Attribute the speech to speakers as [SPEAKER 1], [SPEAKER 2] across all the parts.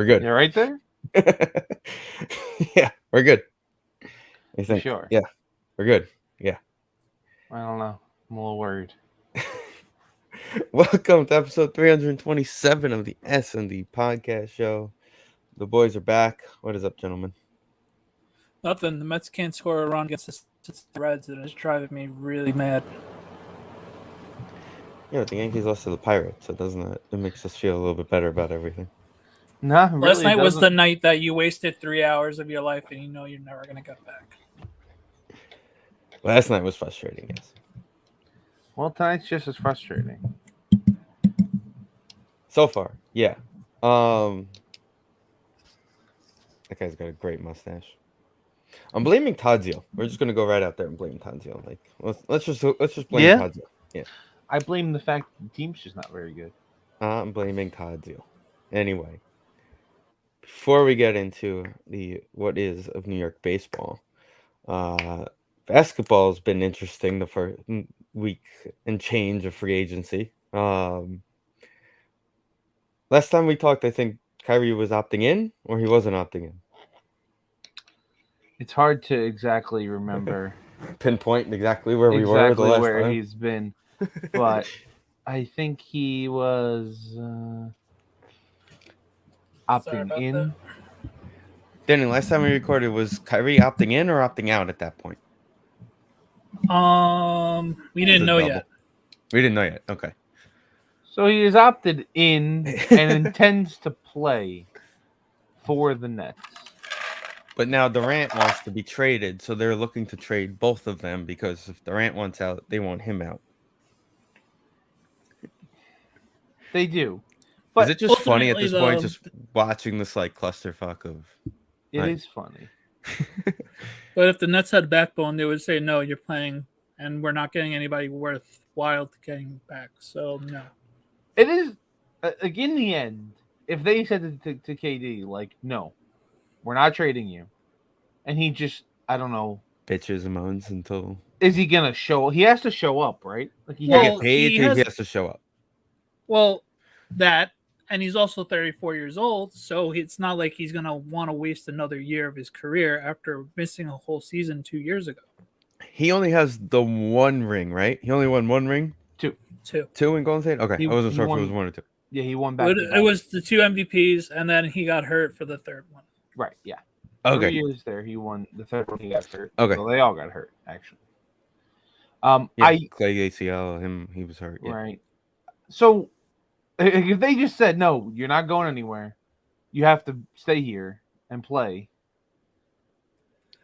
[SPEAKER 1] We're good.
[SPEAKER 2] You're right there?
[SPEAKER 1] Yeah, we're good. I think.
[SPEAKER 2] Sure.
[SPEAKER 1] Yeah, we're good. Yeah.
[SPEAKER 2] I don't know. I'm a little worried.
[SPEAKER 1] Welcome to episode 327 of the SND Podcast Show. The boys are back. What is up, gentlemen?
[SPEAKER 3] Nothing. The Mets can't score a run against the Reds, and it's driving me really mad.
[SPEAKER 1] Yeah, the Yankees lost to the Pirates, so doesn't it makes us feel a little bit better about everything.
[SPEAKER 2] No, really,
[SPEAKER 3] Last night was the night that you wasted 3 hours of your life, and you know you're never going to get back.
[SPEAKER 1] Last night was frustrating, yes.
[SPEAKER 2] Well, tonight's just as frustrating.
[SPEAKER 1] So far, yeah. That guy's got a great mustache. I'm blaming Tadzio. We're just gonna go right out there and blame Tadzio. Like, let's just blame Tadzio. Yeah.
[SPEAKER 2] I blame the fact that the team's just not very good.
[SPEAKER 1] I'm blaming Tadzio. Anyway, before we get into what is of New York baseball, basketball has been interesting the first week and change of free agency. Last time we talked, I think Kyrie was opting in, or he wasn't opting in.
[SPEAKER 2] It's hard to exactly remember.
[SPEAKER 1] Pinpoint exactly where we were the last time.
[SPEAKER 2] He's been, but I think he was opting in.
[SPEAKER 1] Danny, last time we recorded, was Kyrie opting in or opting out at that point?
[SPEAKER 3] We didn't know yet.
[SPEAKER 1] We didn't know yet. Okay.
[SPEAKER 2] So he is opted in and intends to play for the Nets.
[SPEAKER 1] But now Durant wants to be traded, so they're looking to trade both of them because if Durant wants out, they want him out.
[SPEAKER 2] They do. But
[SPEAKER 1] is it just funny at this point, just watching this like clusterfuck of...
[SPEAKER 2] It is funny.
[SPEAKER 3] But if the Nets had backbone, they would say, no, you're playing, and we're not getting anybody worthwhile to getting back. So, no.
[SPEAKER 2] It is, like, in the end, if they said to KD, like, no, we're not trading you, and he just, I don't know.
[SPEAKER 1] Bitches and moans until...
[SPEAKER 2] Is he going to show... He has to show up, right? Like
[SPEAKER 1] he has to show up.
[SPEAKER 3] Well, that... And he's also 34 years old, so it's not like he's going to want to waste another year of his career after missing a whole season 2 years ago.
[SPEAKER 1] He only has the one ring, right? He only won one ring?
[SPEAKER 3] Two
[SPEAKER 1] in Golden State? Okay, I wasn't sure if it was one or two.
[SPEAKER 2] Yeah, he won back.
[SPEAKER 3] It was the two MVPs, and then he got hurt for the third one.
[SPEAKER 2] Right, yeah.
[SPEAKER 1] Okay.
[SPEAKER 2] 3 years there, he won the third one, he got hurt.
[SPEAKER 1] Okay.
[SPEAKER 2] So they all got hurt, actually.
[SPEAKER 1] Clay ACL, he was hurt. Yeah.
[SPEAKER 2] Right. So... if they just said, no, you're not going anywhere, you have to stay here and play,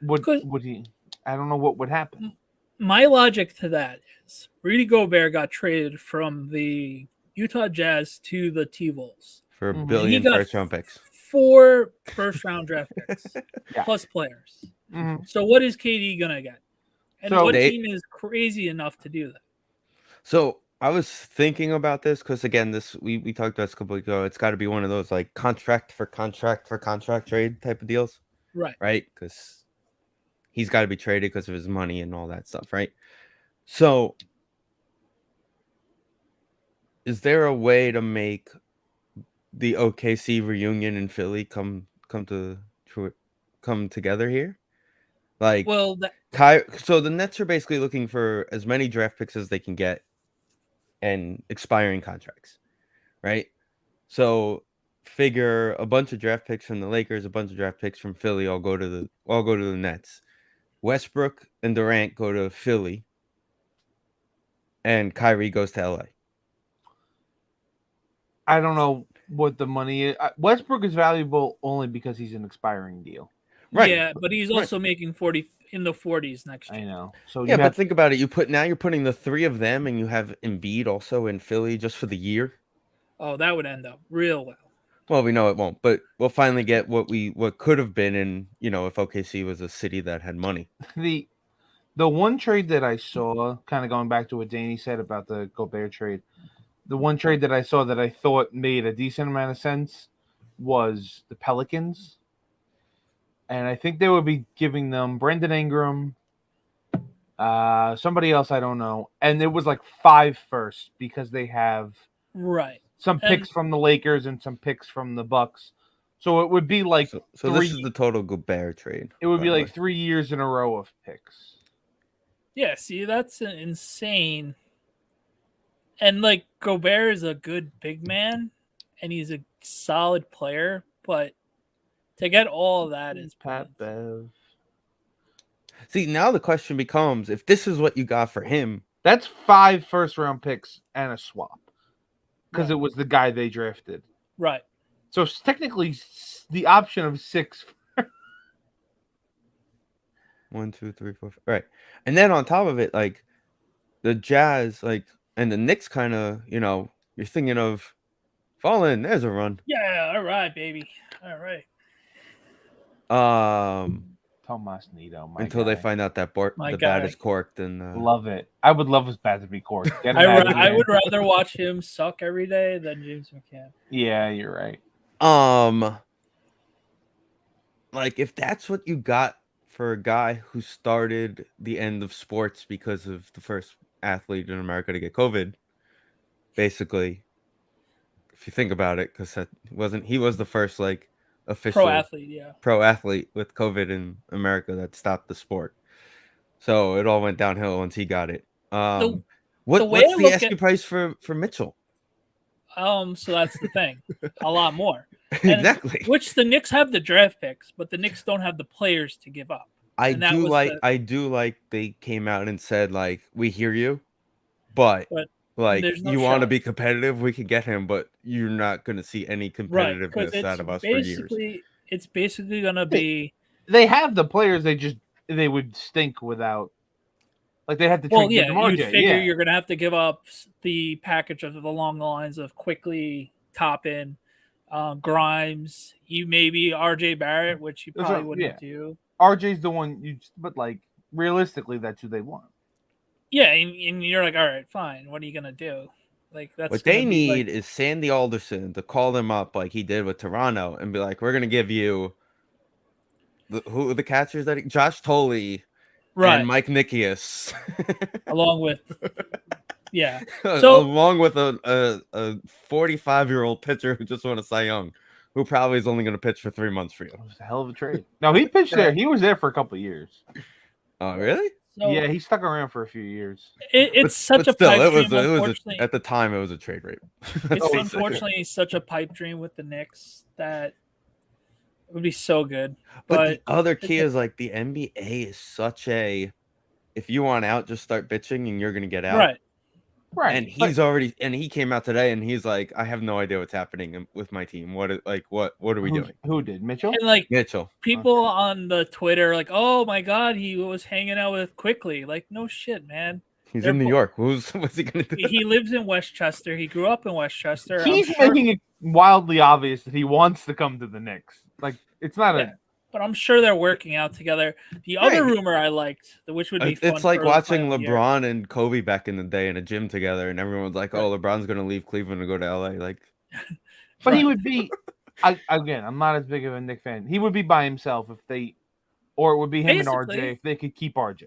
[SPEAKER 2] would he? I don't know what would happen.
[SPEAKER 3] My logic to that is Rudy Gobert got traded from the Utah Jazz to the T-Wolves.
[SPEAKER 1] For $1 billion first-round picks.
[SPEAKER 3] 4 first-round draft picks,
[SPEAKER 2] yeah.
[SPEAKER 3] plus players.
[SPEAKER 2] Mm-hmm.
[SPEAKER 3] So what is KD going to get? And what team is crazy enough to do that?
[SPEAKER 1] So... I was thinking about this because, again, we talked about this a couple weeks ago. It's got to be one of those, like, contract for contract trade type of deals.
[SPEAKER 3] Right.
[SPEAKER 1] Right? Because he's got to be traded because of his money and all that stuff, right? So, is there a way to make the OKC reunion in Philly come together here? Like,
[SPEAKER 3] well,
[SPEAKER 1] so the Nets are basically looking for as many draft picks as they can get and expiring contracts, right? So figure a bunch of draft picks from the Lakers, a bunch of draft picks from Philly all go to the Nets. Westbrook and Durant go to Philly, and Kyrie goes to LA.
[SPEAKER 2] I don't know what the money is. Westbrook is valuable only because he's an expiring deal.
[SPEAKER 1] Right.
[SPEAKER 3] Yeah, but he's also making 40 in the 40s next year.
[SPEAKER 2] I know. So
[SPEAKER 1] yeah, but think about it. You're putting the 3 of them, and you have Embiid also in Philly just for the year.
[SPEAKER 3] Oh, that would end up real well.
[SPEAKER 1] Well, we know it won't, but we'll finally get what could have been in, if OKC was a city that had money.
[SPEAKER 2] The one trade that I saw, kind of going back to what Danny said about the Gobert trade, the one trade that I saw that I thought made a decent amount of sense was the Pelicans. And I think they would be giving them Brandon Ingram, somebody else I don't know. And it was like 5 firsts because they have
[SPEAKER 3] some
[SPEAKER 2] picks from the Lakers and some picks from the Bucks. So it would be like
[SPEAKER 1] So this is the total Gobert trade.
[SPEAKER 2] it would
[SPEAKER 1] by
[SPEAKER 2] be
[SPEAKER 1] the
[SPEAKER 2] like
[SPEAKER 1] way.
[SPEAKER 2] 3 years in a row of picks.
[SPEAKER 3] Yeah, see, that's insane. And like Gobert is a good big man, and he's a solid player, but to get all of that is
[SPEAKER 2] Pat Bev.
[SPEAKER 1] See, now the question becomes, if this is what you got for him,
[SPEAKER 2] That's 5 first-round picks and a swap because
[SPEAKER 3] Right.
[SPEAKER 2] it was the guy they drafted.
[SPEAKER 3] right.
[SPEAKER 2] So it's technically the option of 6.
[SPEAKER 1] 1, 2, 3, 4, 5, right? And then on top of it, like the Jazz, like and the Knicks, kind of, you're thinking of falling. There's a run.
[SPEAKER 3] Yeah, all right, baby. All right.
[SPEAKER 2] Tomas Nito, my
[SPEAKER 1] Until
[SPEAKER 2] guy.
[SPEAKER 1] they find out that
[SPEAKER 3] My
[SPEAKER 1] the
[SPEAKER 3] guy.
[SPEAKER 1] bat is corked and
[SPEAKER 2] Love it. I would love his bat to be corked. Get him out of
[SPEAKER 3] I
[SPEAKER 2] here.
[SPEAKER 3] would rather watch him suck every day than James McCann.
[SPEAKER 2] Yeah, you're right.
[SPEAKER 1] like if that's what you got for a guy who started the end of sports because of the first athlete in America to get COVID, basically, if you think about it, because he was the first like official
[SPEAKER 3] Pro athlete,
[SPEAKER 1] with COVID in America that stopped the sport. So it all went downhill once he got it.
[SPEAKER 3] way
[SPEAKER 1] What's
[SPEAKER 3] I
[SPEAKER 1] the
[SPEAKER 3] look
[SPEAKER 1] asking
[SPEAKER 3] at-
[SPEAKER 1] price for Mitchell?
[SPEAKER 3] So that's the thing. A lot more.
[SPEAKER 1] Exactly.
[SPEAKER 3] Which the Knicks have the draft picks, but the Knicks don't have the players to give up.
[SPEAKER 1] I do like they came out and said, like, we hear you, but like,
[SPEAKER 3] there's no
[SPEAKER 1] you want to
[SPEAKER 3] shot.
[SPEAKER 1] be competitive, we could get him, but you're not going to see any competitiveness out of us for years.
[SPEAKER 3] It's basically going to be.
[SPEAKER 2] They have the players. They would stink without. Like they have to trade
[SPEAKER 3] you'd figure you're going to have to give up the package of along the lines of Quickly, Toppin, Grimes, you maybe RJ Barrett, which you probably wouldn't do.
[SPEAKER 2] RJ's the one but like realistically, that's who they want.
[SPEAKER 3] Yeah, and you're like, all right, fine. What are you gonna do? Like that's
[SPEAKER 1] what they need is Sandy Alderson to call them up like he did with Toronto and be like, we're gonna give you who are the catchers that Josh Tolley.
[SPEAKER 3] Right.
[SPEAKER 1] And Mike Nikias.
[SPEAKER 3] along with
[SPEAKER 1] along with a 45-year-old pitcher who just won a Cy Young, who probably is only going to pitch for 3 months for you.
[SPEAKER 2] It was a hell of a trade. No, he pitched there. He was there for a couple of years.
[SPEAKER 1] Oh, really?
[SPEAKER 3] So,
[SPEAKER 2] yeah, he stuck around for a few years.
[SPEAKER 3] It's such a pipe dream.
[SPEAKER 1] At the time, it was a trade rate.
[SPEAKER 3] It's unfortunately such a pipe dream with the Knicks that it would be so good.
[SPEAKER 1] But the other key is like the NBA is such a, if you want out, just start bitching and you're going to get out.
[SPEAKER 2] Right.
[SPEAKER 1] And he came out today and he's like, I have no idea what's happening with my team. What are we doing?
[SPEAKER 2] Who did? Mitchell?
[SPEAKER 3] And like
[SPEAKER 1] Mitchell.
[SPEAKER 3] People on the Twitter like, oh my God, he was hanging out with Quickly. Like, no shit, man.
[SPEAKER 1] He's in New York. What's he going to do?
[SPEAKER 3] He lives in Westchester. He grew up in Westchester.
[SPEAKER 2] He's making it wildly obvious that he wants to come to the Knicks. Like, it's not
[SPEAKER 3] but I'm sure they're working out together. The other rumor I liked, which would be fun.
[SPEAKER 1] It's like watching LeBron and Kobe back in the day in a gym together, and everyone's like, "Oh, LeBron's going to leave Cleveland and go to LA." Like,
[SPEAKER 2] but he would be. Again, I'm not as big of a Knicks fan. He would be by himself or it would be him and RJ if they could keep RJ.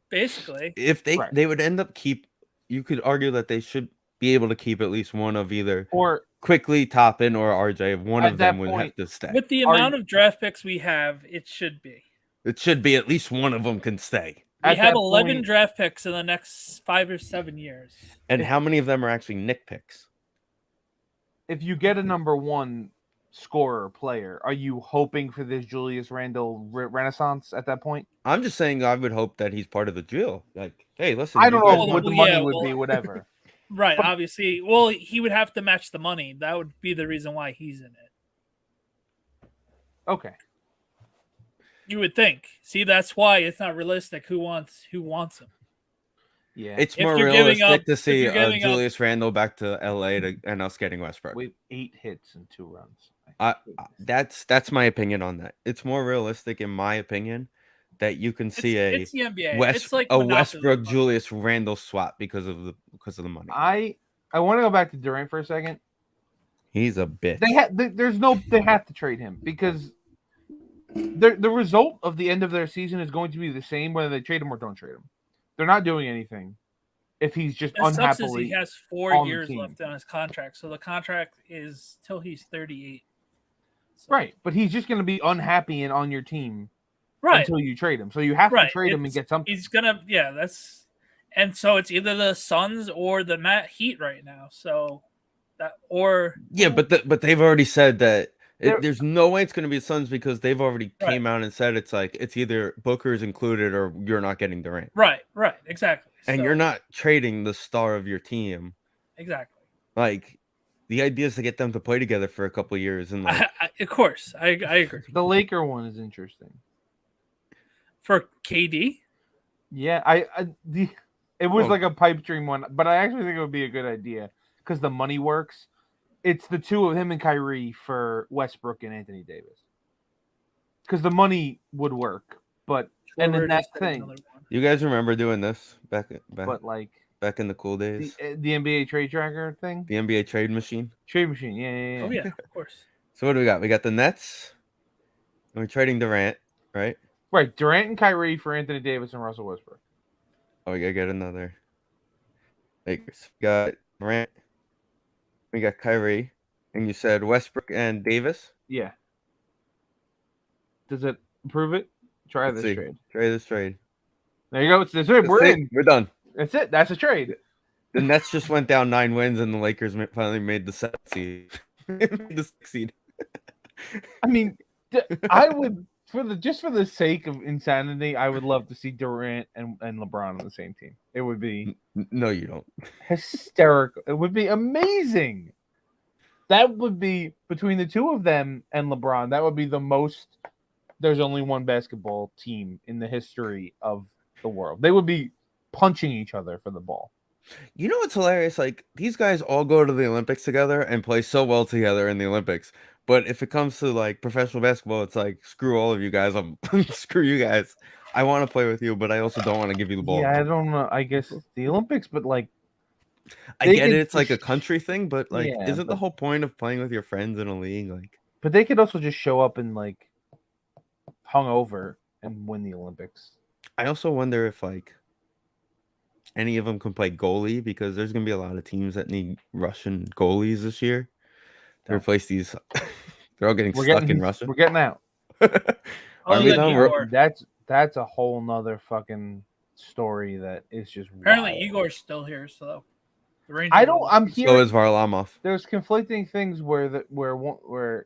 [SPEAKER 3] Basically,
[SPEAKER 1] if they would end up you could argue that they should be able to keep at least one of either
[SPEAKER 2] or
[SPEAKER 1] Quickly, Toppin, or RJ. One of them would have to stay.
[SPEAKER 3] With the amount of draft picks we have, it should be.
[SPEAKER 1] It should be at least one of them can stay.
[SPEAKER 3] We have 11 draft picks in the next 5 or 7 years.
[SPEAKER 1] And how many of them are actually Knick picks?
[SPEAKER 2] If you get a number one scorer player, are you hoping for this Julius Randle renaissance at that point?
[SPEAKER 1] I'm just saying I would hope that he's part of the drill. Like, hey, listen.
[SPEAKER 2] I don't know what the money would be, whatever.
[SPEAKER 3] Right, obviously. Well, he would have to match the money. That would be the reason why he's in it.
[SPEAKER 2] Okay.
[SPEAKER 3] You would think. See, that's why it's not realistic. Who wants him?
[SPEAKER 2] Yeah,
[SPEAKER 1] it's more realistic to see Julius Randle back to LA and us getting Westbrook.
[SPEAKER 2] With 8 hits and 2 runs.
[SPEAKER 1] That's my opinion on that. It's more realistic, in my opinion, that you can see
[SPEAKER 3] it's the NBA.
[SPEAKER 1] a Westbrook Julius Randle swap because of the money.
[SPEAKER 2] I want to go back to Durant for a second.
[SPEAKER 1] He's a bitch.
[SPEAKER 2] They have to trade him because the result of the end of their season is going to be the same whether they trade him or don't trade him. They're not doing anything if he's just unhappily.
[SPEAKER 3] He has 4 years left on his contract, so the contract is till he's 38. So.
[SPEAKER 2] Right, but he's just going to be unhappy and on your team
[SPEAKER 3] Right.
[SPEAKER 2] until you trade him. So you have to trade him and get something.
[SPEAKER 3] He's gonna, that's, and so it's either the Suns or the Heat right now. So that
[SPEAKER 1] but they've already said that there's no way it's going to be the Suns because they've already came out and said it's like it's either Booker's included or you're not getting Durant.
[SPEAKER 3] Right, exactly.
[SPEAKER 1] And you're not trading the star of your team.
[SPEAKER 3] Exactly.
[SPEAKER 1] Like the idea is to get them to play together for a couple of years, and like,
[SPEAKER 3] of course, I agree.
[SPEAKER 2] The Laker one is interesting
[SPEAKER 3] for KD.
[SPEAKER 2] Yeah, it was like a pipe dream one, but I actually think it would be a good idea because the money works. It's the two of him and Kyrie for Westbrook and Anthony Davis because the money would work. But and then that thing,
[SPEAKER 1] you guys remember doing this back
[SPEAKER 2] but like
[SPEAKER 1] back in the cool days,
[SPEAKER 2] the NBA trade tracker thing,
[SPEAKER 1] the NBA trade machine,
[SPEAKER 2] yeah.
[SPEAKER 3] Oh yeah, of course.
[SPEAKER 1] So what do we got? We got the Nets. We're trading Durant, right?
[SPEAKER 2] Right, Durant and Kyrie for Anthony Davis and Russell Westbrook.
[SPEAKER 1] Oh, we gotta get another Lakers. We got Durant. We got Kyrie, and you said Westbrook and Davis.
[SPEAKER 2] Yeah. Does it prove it? Try this trade.
[SPEAKER 1] Try this trade.
[SPEAKER 2] There you go. It's this trade. We're in.
[SPEAKER 1] We're done.
[SPEAKER 2] That's it. That's a trade.
[SPEAKER 1] The Nets just went down 9 wins, and the Lakers finally made the 7th seed. The 6th seed.
[SPEAKER 2] I mean, I would for the sake of insanity, I would love to see Durant and LeBron on the same team. It would be
[SPEAKER 1] no, you don't.
[SPEAKER 2] Hysterical. It would be amazing. That would be between the two of them and LeBron. That would be the most. There's only one basketball team in the history of the world. They would be punching each other for the ball.
[SPEAKER 1] You know what's hilarious? Like these guys all go to the Olympics together and play so well together in the Olympics. But if it comes to like professional basketball, it's like screw all of you guys. Screw you guys. I want to play with you, but I also don't want to give you the ball.
[SPEAKER 2] Yeah, I don't know. I guess the Olympics, but like
[SPEAKER 1] I get it. It's like a country thing, but like, isn't the whole point of playing with your friends in a league like?
[SPEAKER 2] But they could also just show up and like hungover and win the Olympics.
[SPEAKER 1] I also wonder if like any of them can play goalie because there's gonna be a lot of teams that need Russian goalies this year to replace these. They're all getting stuck in Russia.
[SPEAKER 2] We're getting out.
[SPEAKER 1] Are we done?
[SPEAKER 2] That's a whole nother fucking story that is just
[SPEAKER 3] apparently
[SPEAKER 2] wild.
[SPEAKER 3] Igor's still here, so the Rangers.
[SPEAKER 1] I'm here. So is Varlamov.
[SPEAKER 2] There's conflicting things where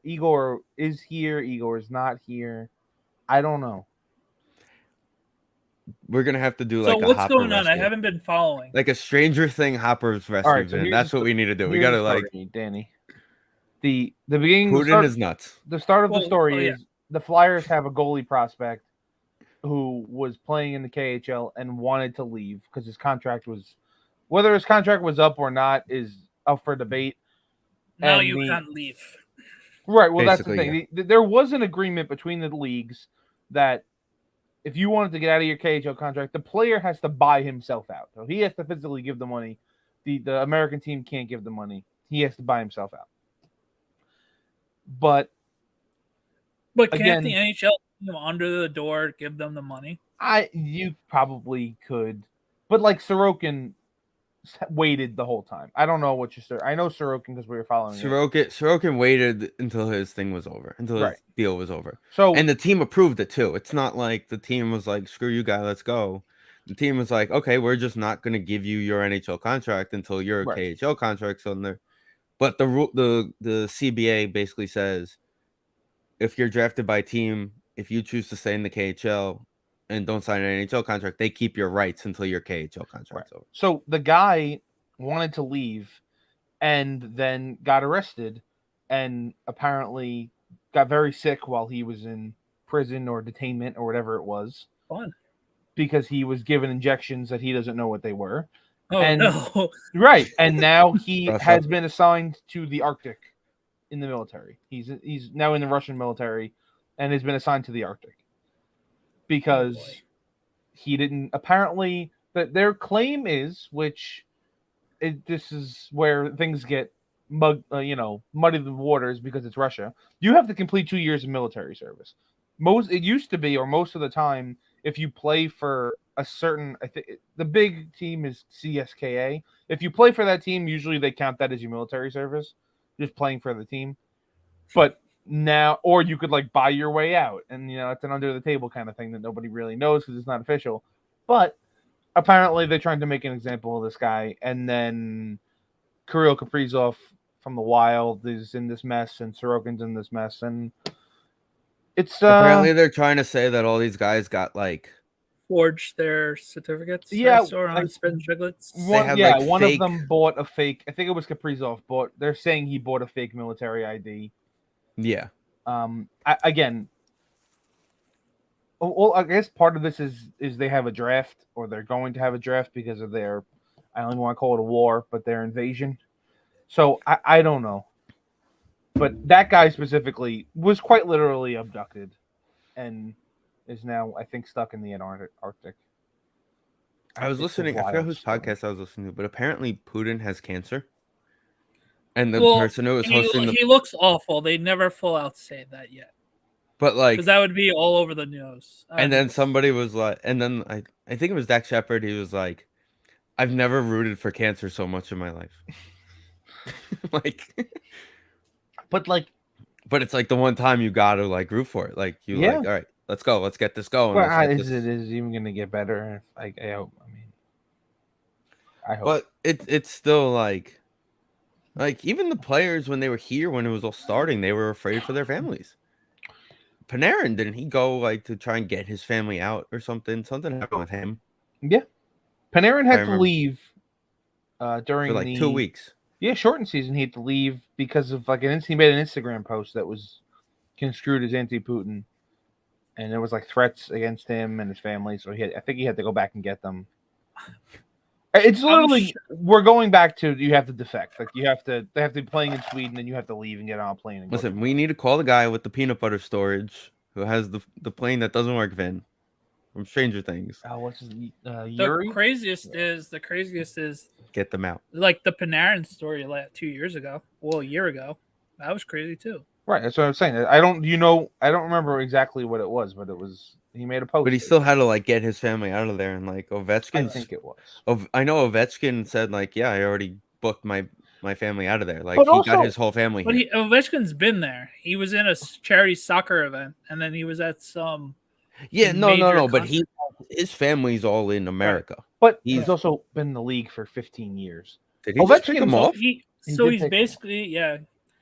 [SPEAKER 2] Igor is here, Igor is not here. I don't know.
[SPEAKER 1] We're gonna have to do
[SPEAKER 3] so
[SPEAKER 1] like a
[SPEAKER 3] what's
[SPEAKER 1] Hopper
[SPEAKER 3] going on?
[SPEAKER 1] rescue.
[SPEAKER 3] I haven't been following.
[SPEAKER 1] Like a Stranger Thing Hopper's rescue.
[SPEAKER 2] Right, so
[SPEAKER 1] that's what we need to do. We gotta like
[SPEAKER 2] Danny. The beginning.
[SPEAKER 1] Putin is nuts.
[SPEAKER 2] The start of the story is the Flyers have a goalie prospect who was playing in the KHL and wanted to leave because his contract was, whether his contract was up or not, is up for debate.
[SPEAKER 3] Now you can't leave.
[SPEAKER 2] Right. Well, basically, that's the thing. Yeah. There was an agreement between the leagues that if you wanted to get out of your KHL contract, the player has to buy himself out. So he has to physically give the money. The American team can't give the money. He has to buy himself out. But
[SPEAKER 3] can't the NHL under the door give them the money?
[SPEAKER 2] You probably could, but like Sorokin waited the whole time. I don't know what I know Sorokin because we were following
[SPEAKER 1] Sorokin waited until his thing was over, until his deal was over.
[SPEAKER 2] So
[SPEAKER 1] and the team approved it too. It's not like the team was like, "Screw you, guy, let's go." The team was like, "Okay, we're just not going to give you your NHL contract until your KHL contract's on there." But the CBA basically says, if you're drafted by a team, if you choose to stay in the KHL and don't sign an NHL contract, they keep your rights until your KHL contract's over.
[SPEAKER 2] So the guy wanted to leave and then got arrested and apparently got very sick while he was in prison or detainment or whatever it was.
[SPEAKER 3] Fun.
[SPEAKER 2] Because he was given injections that he doesn't know what they were.
[SPEAKER 3] Oh, no.
[SPEAKER 2] Right. And now he has been assigned to the Arctic in the military. He's now in the Russian military and has been assigned to the Arctic because he didn't apparently their claim is, this is where things get muddy the waters because it's Russia. You have to complete 2 years of military service. It used to be, or most of the time, if you play for a certain, I think the big team is CSKA. If you play for that team, usually they count that as your military service, just playing for the team. But now, or you could like buy your way out, and it's an under the table kind of thing that nobody really knows because it's not official. But apparently, they're trying to make an example of this guy, and then Kirill Kaprizov from the Wild is in this mess, and Sorokin's in this mess, and it's
[SPEAKER 1] Apparently, they're trying to say that all these guys got like
[SPEAKER 3] Forge their certificates.
[SPEAKER 2] Yeah,
[SPEAKER 3] or on spin chicklets.
[SPEAKER 2] one
[SPEAKER 1] fake...
[SPEAKER 2] of them bought a fake. I think it was Kaprizov bought. They're saying he bought a fake military ID.
[SPEAKER 1] Yeah.
[SPEAKER 2] Again, well, I guess part of this is they have a draft, or they're going to have a draft because of their, I don't even want to call it a war, but their invasion. So I don't know. But that guy specifically was quite literally abducted and is now, I think, stuck in the Arctic.
[SPEAKER 1] I was listening. I forgot whose podcast I was listening to, but apparently Putin has cancer. And the person who was hosting
[SPEAKER 3] he looks awful. They never full out say that yet.
[SPEAKER 1] But like,
[SPEAKER 3] because that would be all over the news.
[SPEAKER 1] And then somebody was like, and then I think it was Dak Shepard. He was like, "I've never rooted for cancer so much in my life." But it's like the one time you gotta like root for it. Like you like, all right, let's go, let's get this going.
[SPEAKER 2] Well, is it even gonna get better? I hope. I hope.
[SPEAKER 1] But it's still like even the players when they were here when it was all starting, they were afraid for their families. Panarin, didn't he go like to try and get his family out or something? Something happened with him.
[SPEAKER 2] Yeah, Panarin had to leave during
[SPEAKER 1] for 2 weeks.
[SPEAKER 2] Yeah, shortened season. He had to leave because of he made an Instagram post that was construed as anti-Putin, and there was like threats against him and his family. So I think he had to go back and get them. It's literally we're going back to you have to defect. Like they have to be playing in Sweden, and you have to leave and get on a plane. And
[SPEAKER 1] listen, we need to call the guy with the peanut butter storage who has the plane that doesn't work, Vin, from Stranger Things.
[SPEAKER 2] What's his
[SPEAKER 3] Yuri? The craziest is
[SPEAKER 1] get them out.
[SPEAKER 3] Like the Panarin story 2 years ago. Well, a year ago, that was crazy too.
[SPEAKER 2] Right, that's what I'm saying. I don't remember exactly what it was, but it was he made a post.
[SPEAKER 1] But he still had to like get his family out of there, and like Ovechkin.
[SPEAKER 2] I think it was.
[SPEAKER 1] I know Ovechkin said like, yeah, I already booked my family out of there. Like he got his whole family.
[SPEAKER 3] But Ovechkin's been there. He was in a charity soccer event, and then he was at some.
[SPEAKER 1] Yeah, no. But his family's all in America.
[SPEAKER 2] Right. But he's also been in the league for 15 years.
[SPEAKER 1] Did he just pick him off?
[SPEAKER 3] He's basically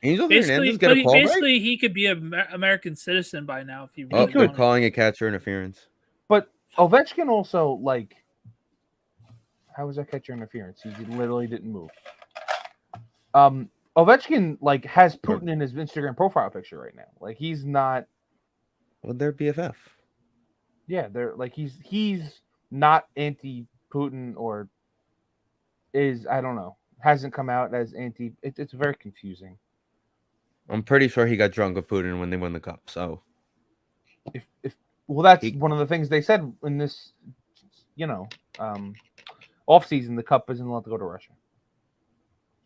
[SPEAKER 1] Angel Hernandez get a call
[SPEAKER 3] basically, he could be an American citizen by now if he really
[SPEAKER 1] wanted. Calling it catcher interference.
[SPEAKER 2] But Ovechkin also how was that catcher interference? He literally didn't move. Ovechkin has Putin in his Instagram profile picture right now. Like he's not.
[SPEAKER 1] Well, they're BFF.
[SPEAKER 2] Yeah, they're he's not anti-Putin or is I don't know hasn't come out as anti. It's very confusing.
[SPEAKER 1] I'm pretty sure he got drunk with Putin when they won the cup. So,
[SPEAKER 2] that's one of the things they said in this, off season. The cup isn't allowed to go to Russia.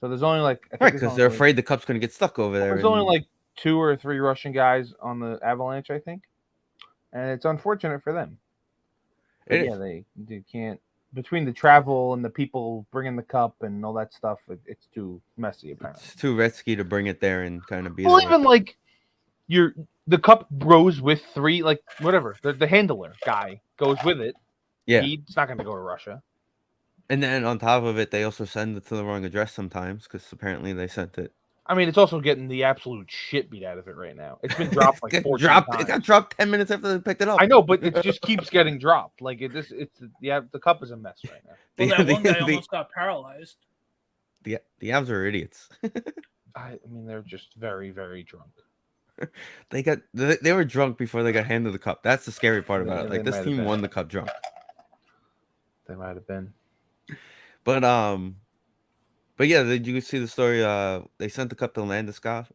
[SPEAKER 2] So there's only
[SPEAKER 1] right because they're afraid the cup's going to get stuck over there.
[SPEAKER 2] There's only 2 or 3 Russian guys on the Avalanche, I think, and it's unfortunate for them. They can't. Between the travel and the people bringing the cup and all that stuff, it's too messy. Apparently,
[SPEAKER 1] it's too risky to bring it there and kind of be.
[SPEAKER 2] Well, even the cup goes with 3, whatever the handler guy goes with it.
[SPEAKER 1] Yeah,
[SPEAKER 2] he's not going to go to Russia.
[SPEAKER 1] And then on top of it, they also send it to the wrong address sometimes because apparently they sent it.
[SPEAKER 2] I mean, it's also getting the absolute shit beat out of it right now. It's been dropped 4 times.
[SPEAKER 1] It got dropped 10 minutes after they picked it up.
[SPEAKER 2] I know, but it just keeps getting dropped. The cup is a mess right now.
[SPEAKER 3] Well, that one guy almost got paralyzed.
[SPEAKER 1] The Avs are idiots.
[SPEAKER 2] I mean, they're just very, very drunk.
[SPEAKER 1] They were drunk before they got handed the cup. That's the scary part about it. This team won the cup drunk.
[SPEAKER 2] They might have been.
[SPEAKER 1] But yeah, did you see the story? They sent the cup to Landeskog,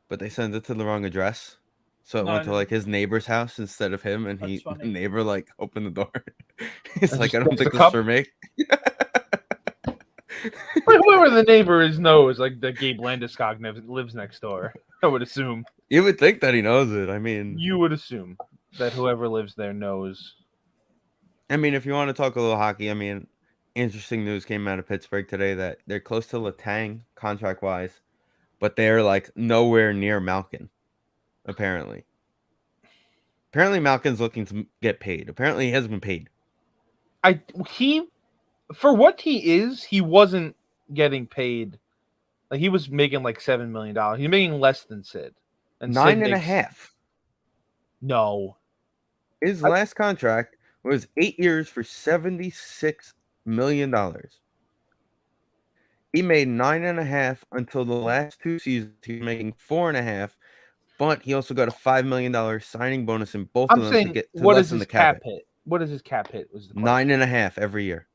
[SPEAKER 1] but they sent it to the wrong address. So it went to his neighbor's house instead of him, and the neighbor opened the door. He's like, I don't think this is for me.
[SPEAKER 2] Whoever the neighbor is knows, that Gabe Landeskog lives next door. I would assume.
[SPEAKER 1] You would think that he knows it. I mean,
[SPEAKER 2] you would assume that whoever lives there knows.
[SPEAKER 1] I mean, if you want to talk a little hockey, I mean. Interesting news came out of Pittsburgh today that they're close to Letang contract-wise, but they're nowhere near Malkin. Apparently. Apparently Malkin's looking to get paid. Apparently he hasn't been paid.
[SPEAKER 2] For what he is, he wasn't getting paid. Like he was making like $7 million. He's making less than Sid. And
[SPEAKER 1] Nine
[SPEAKER 2] Sid
[SPEAKER 1] and a
[SPEAKER 2] makes-
[SPEAKER 1] half.
[SPEAKER 2] No.
[SPEAKER 1] His last contract was 8 years for $76 million. He made 9.5 until the last 2 seasons. He's making 4.5, but he also got a $5 million signing bonus in both
[SPEAKER 2] I'm
[SPEAKER 1] of them
[SPEAKER 2] saying,
[SPEAKER 1] to get to
[SPEAKER 2] what is
[SPEAKER 1] lessen
[SPEAKER 2] his
[SPEAKER 1] the cap
[SPEAKER 2] cap
[SPEAKER 1] hit.
[SPEAKER 2] hit? What is his cap hit? Was the question.
[SPEAKER 1] 9.5 every year.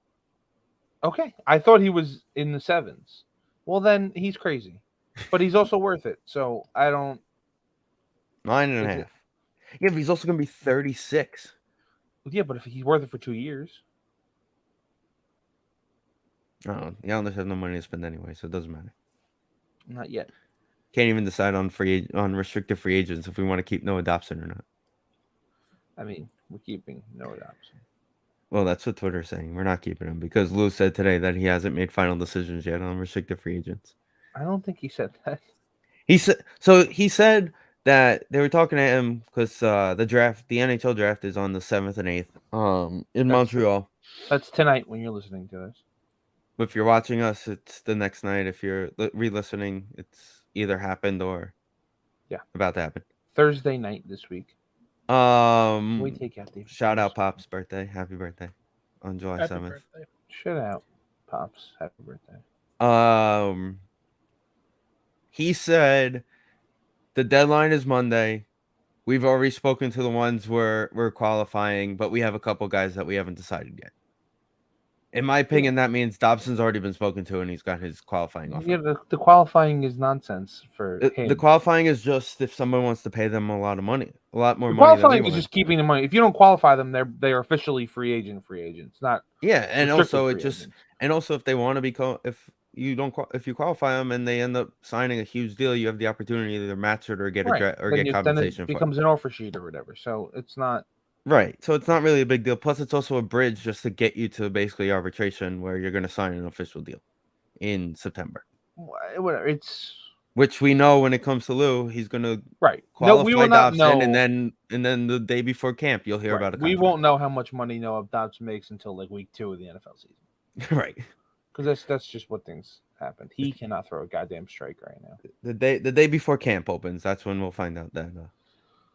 [SPEAKER 2] Okay. I thought he was in the sevens. Well, then he's crazy. But he's also worth it. So I don't.
[SPEAKER 1] 9.5. Yeah, but he's also going to be 36.
[SPEAKER 2] Yeah, but if he's worth it for 2 years.
[SPEAKER 1] Oh, the Islanders have no money to spend anyway, so it doesn't matter.
[SPEAKER 2] Not yet.
[SPEAKER 1] Can't even decide on restricted free agents if we want to keep Noah Dobson or not.
[SPEAKER 2] I mean, we're keeping Noah Dobson.
[SPEAKER 1] Well, that's what Twitter's saying. We're not keeping him because Lou said today that he hasn't made final decisions yet on restricted free agents.
[SPEAKER 2] I don't think he said that.
[SPEAKER 1] He said that they were talking to him because the NHL draft is on the 7th and 8th in Montreal.
[SPEAKER 2] That's tonight when you're listening to this.
[SPEAKER 1] If you're watching us, it's the next night. If you're re-listening, it's either happened or about to happen.
[SPEAKER 2] Thursday night this week. We take out David.
[SPEAKER 1] Shout out Pop's birthday. Happy birthday on July
[SPEAKER 3] Happy
[SPEAKER 1] 7th.
[SPEAKER 3] birthday.
[SPEAKER 2] Shout out Pops. Happy birthday.
[SPEAKER 1] He said the deadline is Monday. We've already spoken to the ones we're qualifying, but we have a couple guys that we haven't decided yet. In my opinion, that means Dobson's already been spoken to and he's got his qualifying offer.
[SPEAKER 2] Yeah, the qualifying is nonsense for him.
[SPEAKER 1] The qualifying is just if someone wants to pay them a lot of money, a lot more
[SPEAKER 2] The
[SPEAKER 1] money.
[SPEAKER 2] qualifying is just keeping the money. If you don't qualify them, they are officially free agents, not
[SPEAKER 1] and also
[SPEAKER 2] free agents.
[SPEAKER 1] And also if they want to be if you qualify them and they end up signing a huge deal, you have the opportunity to either match it or get get compensation
[SPEAKER 2] then it
[SPEAKER 1] for
[SPEAKER 2] becomes an offer sheet or whatever. So it's not
[SPEAKER 1] right. So it's not really a big deal. Plus, it's also a bridge just to get you to basically arbitration where you're going to sign an official deal in September.
[SPEAKER 2] Whatever. It's
[SPEAKER 1] which we know when it comes to Lou, he's going to qualify
[SPEAKER 2] No, we will not
[SPEAKER 1] Dobson,
[SPEAKER 2] know.
[SPEAKER 1] and then the day before camp, you'll hear about it.
[SPEAKER 2] We won't know how much money Noah Dobson makes until like week 2 of the NFL season.
[SPEAKER 1] Right.
[SPEAKER 2] Because that's just what things happen. He cannot throw a goddamn strike right now.
[SPEAKER 1] The day before camp opens, that's when we'll find out that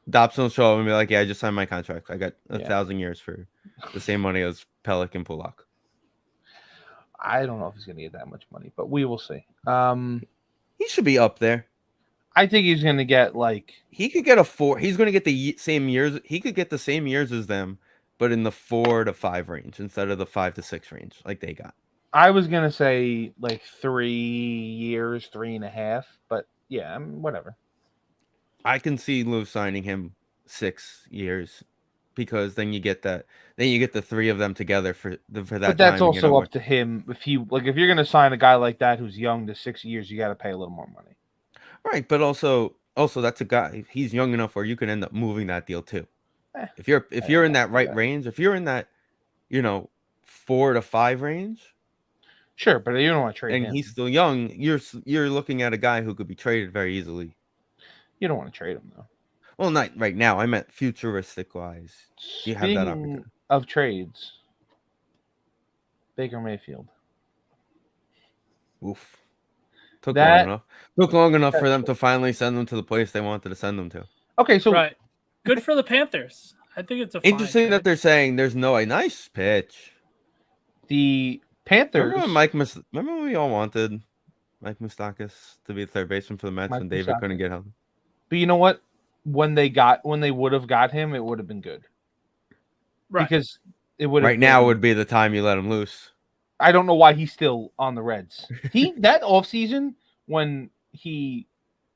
[SPEAKER 1] Dobson will show up and be like, "Yeah, I just signed my contract. I got 1,000 years for the same money as Pellick and Pulak."
[SPEAKER 2] I don't know if he's going to get that much money, but we will see.
[SPEAKER 1] He should be up there.
[SPEAKER 2] I think he's going to get
[SPEAKER 1] he could get he's going to get the same years. He could get the same years as them, but in the 4 to 5 range instead of the 5 to 6 range like they got.
[SPEAKER 2] I was going to say like 3 years, 3.5, but yeah, whatever.
[SPEAKER 1] I can see Lou signing him 6 years because then you get that. Then you get the 3 of them together for that.
[SPEAKER 2] But that's also up to him. If you're going to sign a guy like that who's young to 6 years, you got to pay a little more money.
[SPEAKER 1] Right, but also that's a guy. He's young enough where you can end up moving that deal too. If you're in that right range, if you're in that 4 to 5 range.
[SPEAKER 2] Sure, but you don't want to trade him.
[SPEAKER 1] And he's still young. You're looking at a guy who could be traded very easily.
[SPEAKER 2] You don't want to trade him though.
[SPEAKER 1] Well, not right now. I meant futuristic wise. You have that opportunity.
[SPEAKER 2] Of trades, Baker Mayfield.
[SPEAKER 1] Oof. Took long enough for them to finally send them to the place they wanted to send them to.
[SPEAKER 2] Okay, so
[SPEAKER 3] right. Good for the Panthers. I think it's
[SPEAKER 1] interesting that they're saying there's no nice pitch.
[SPEAKER 2] The Panthers.
[SPEAKER 1] Remember when we all wanted Mike Moustakas to be the third baseman for the Mets when David couldn't get him?
[SPEAKER 2] But you know what? When they would have got him, it would have been good.
[SPEAKER 3] Right.
[SPEAKER 2] Because it would
[SPEAKER 1] right now would be the time you let him loose.
[SPEAKER 2] I don't know why he's still on the Reds. That offseason when he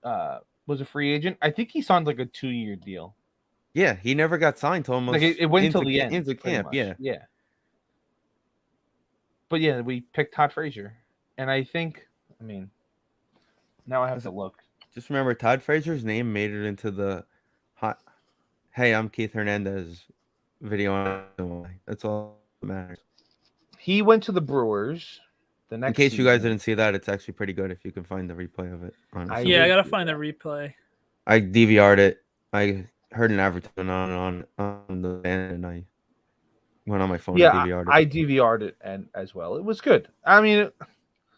[SPEAKER 2] was a free agent, I think he signed like a 2-year deal.
[SPEAKER 1] Yeah, he never got signed to almost.
[SPEAKER 2] Like it went until the end.
[SPEAKER 1] Into camp, yeah.
[SPEAKER 2] But yeah, we picked Todd Frazier. And I think, now I have to look.
[SPEAKER 1] Just remember, Todd Frazier's name made it into the "Hey, I'm Keith Hernandez" video. That's all that matters.
[SPEAKER 2] He went to the Brewers.
[SPEAKER 1] In case you guys didn't see that, it's actually pretty good if you can find the replay of it.
[SPEAKER 3] I gotta find the replay.
[SPEAKER 1] I DVR'd it. I heard an advertisement on the band, and I went on my phone and
[SPEAKER 2] Yeah,
[SPEAKER 1] DVR'd it.
[SPEAKER 2] I DVR'd it and as well. It was good. I mean,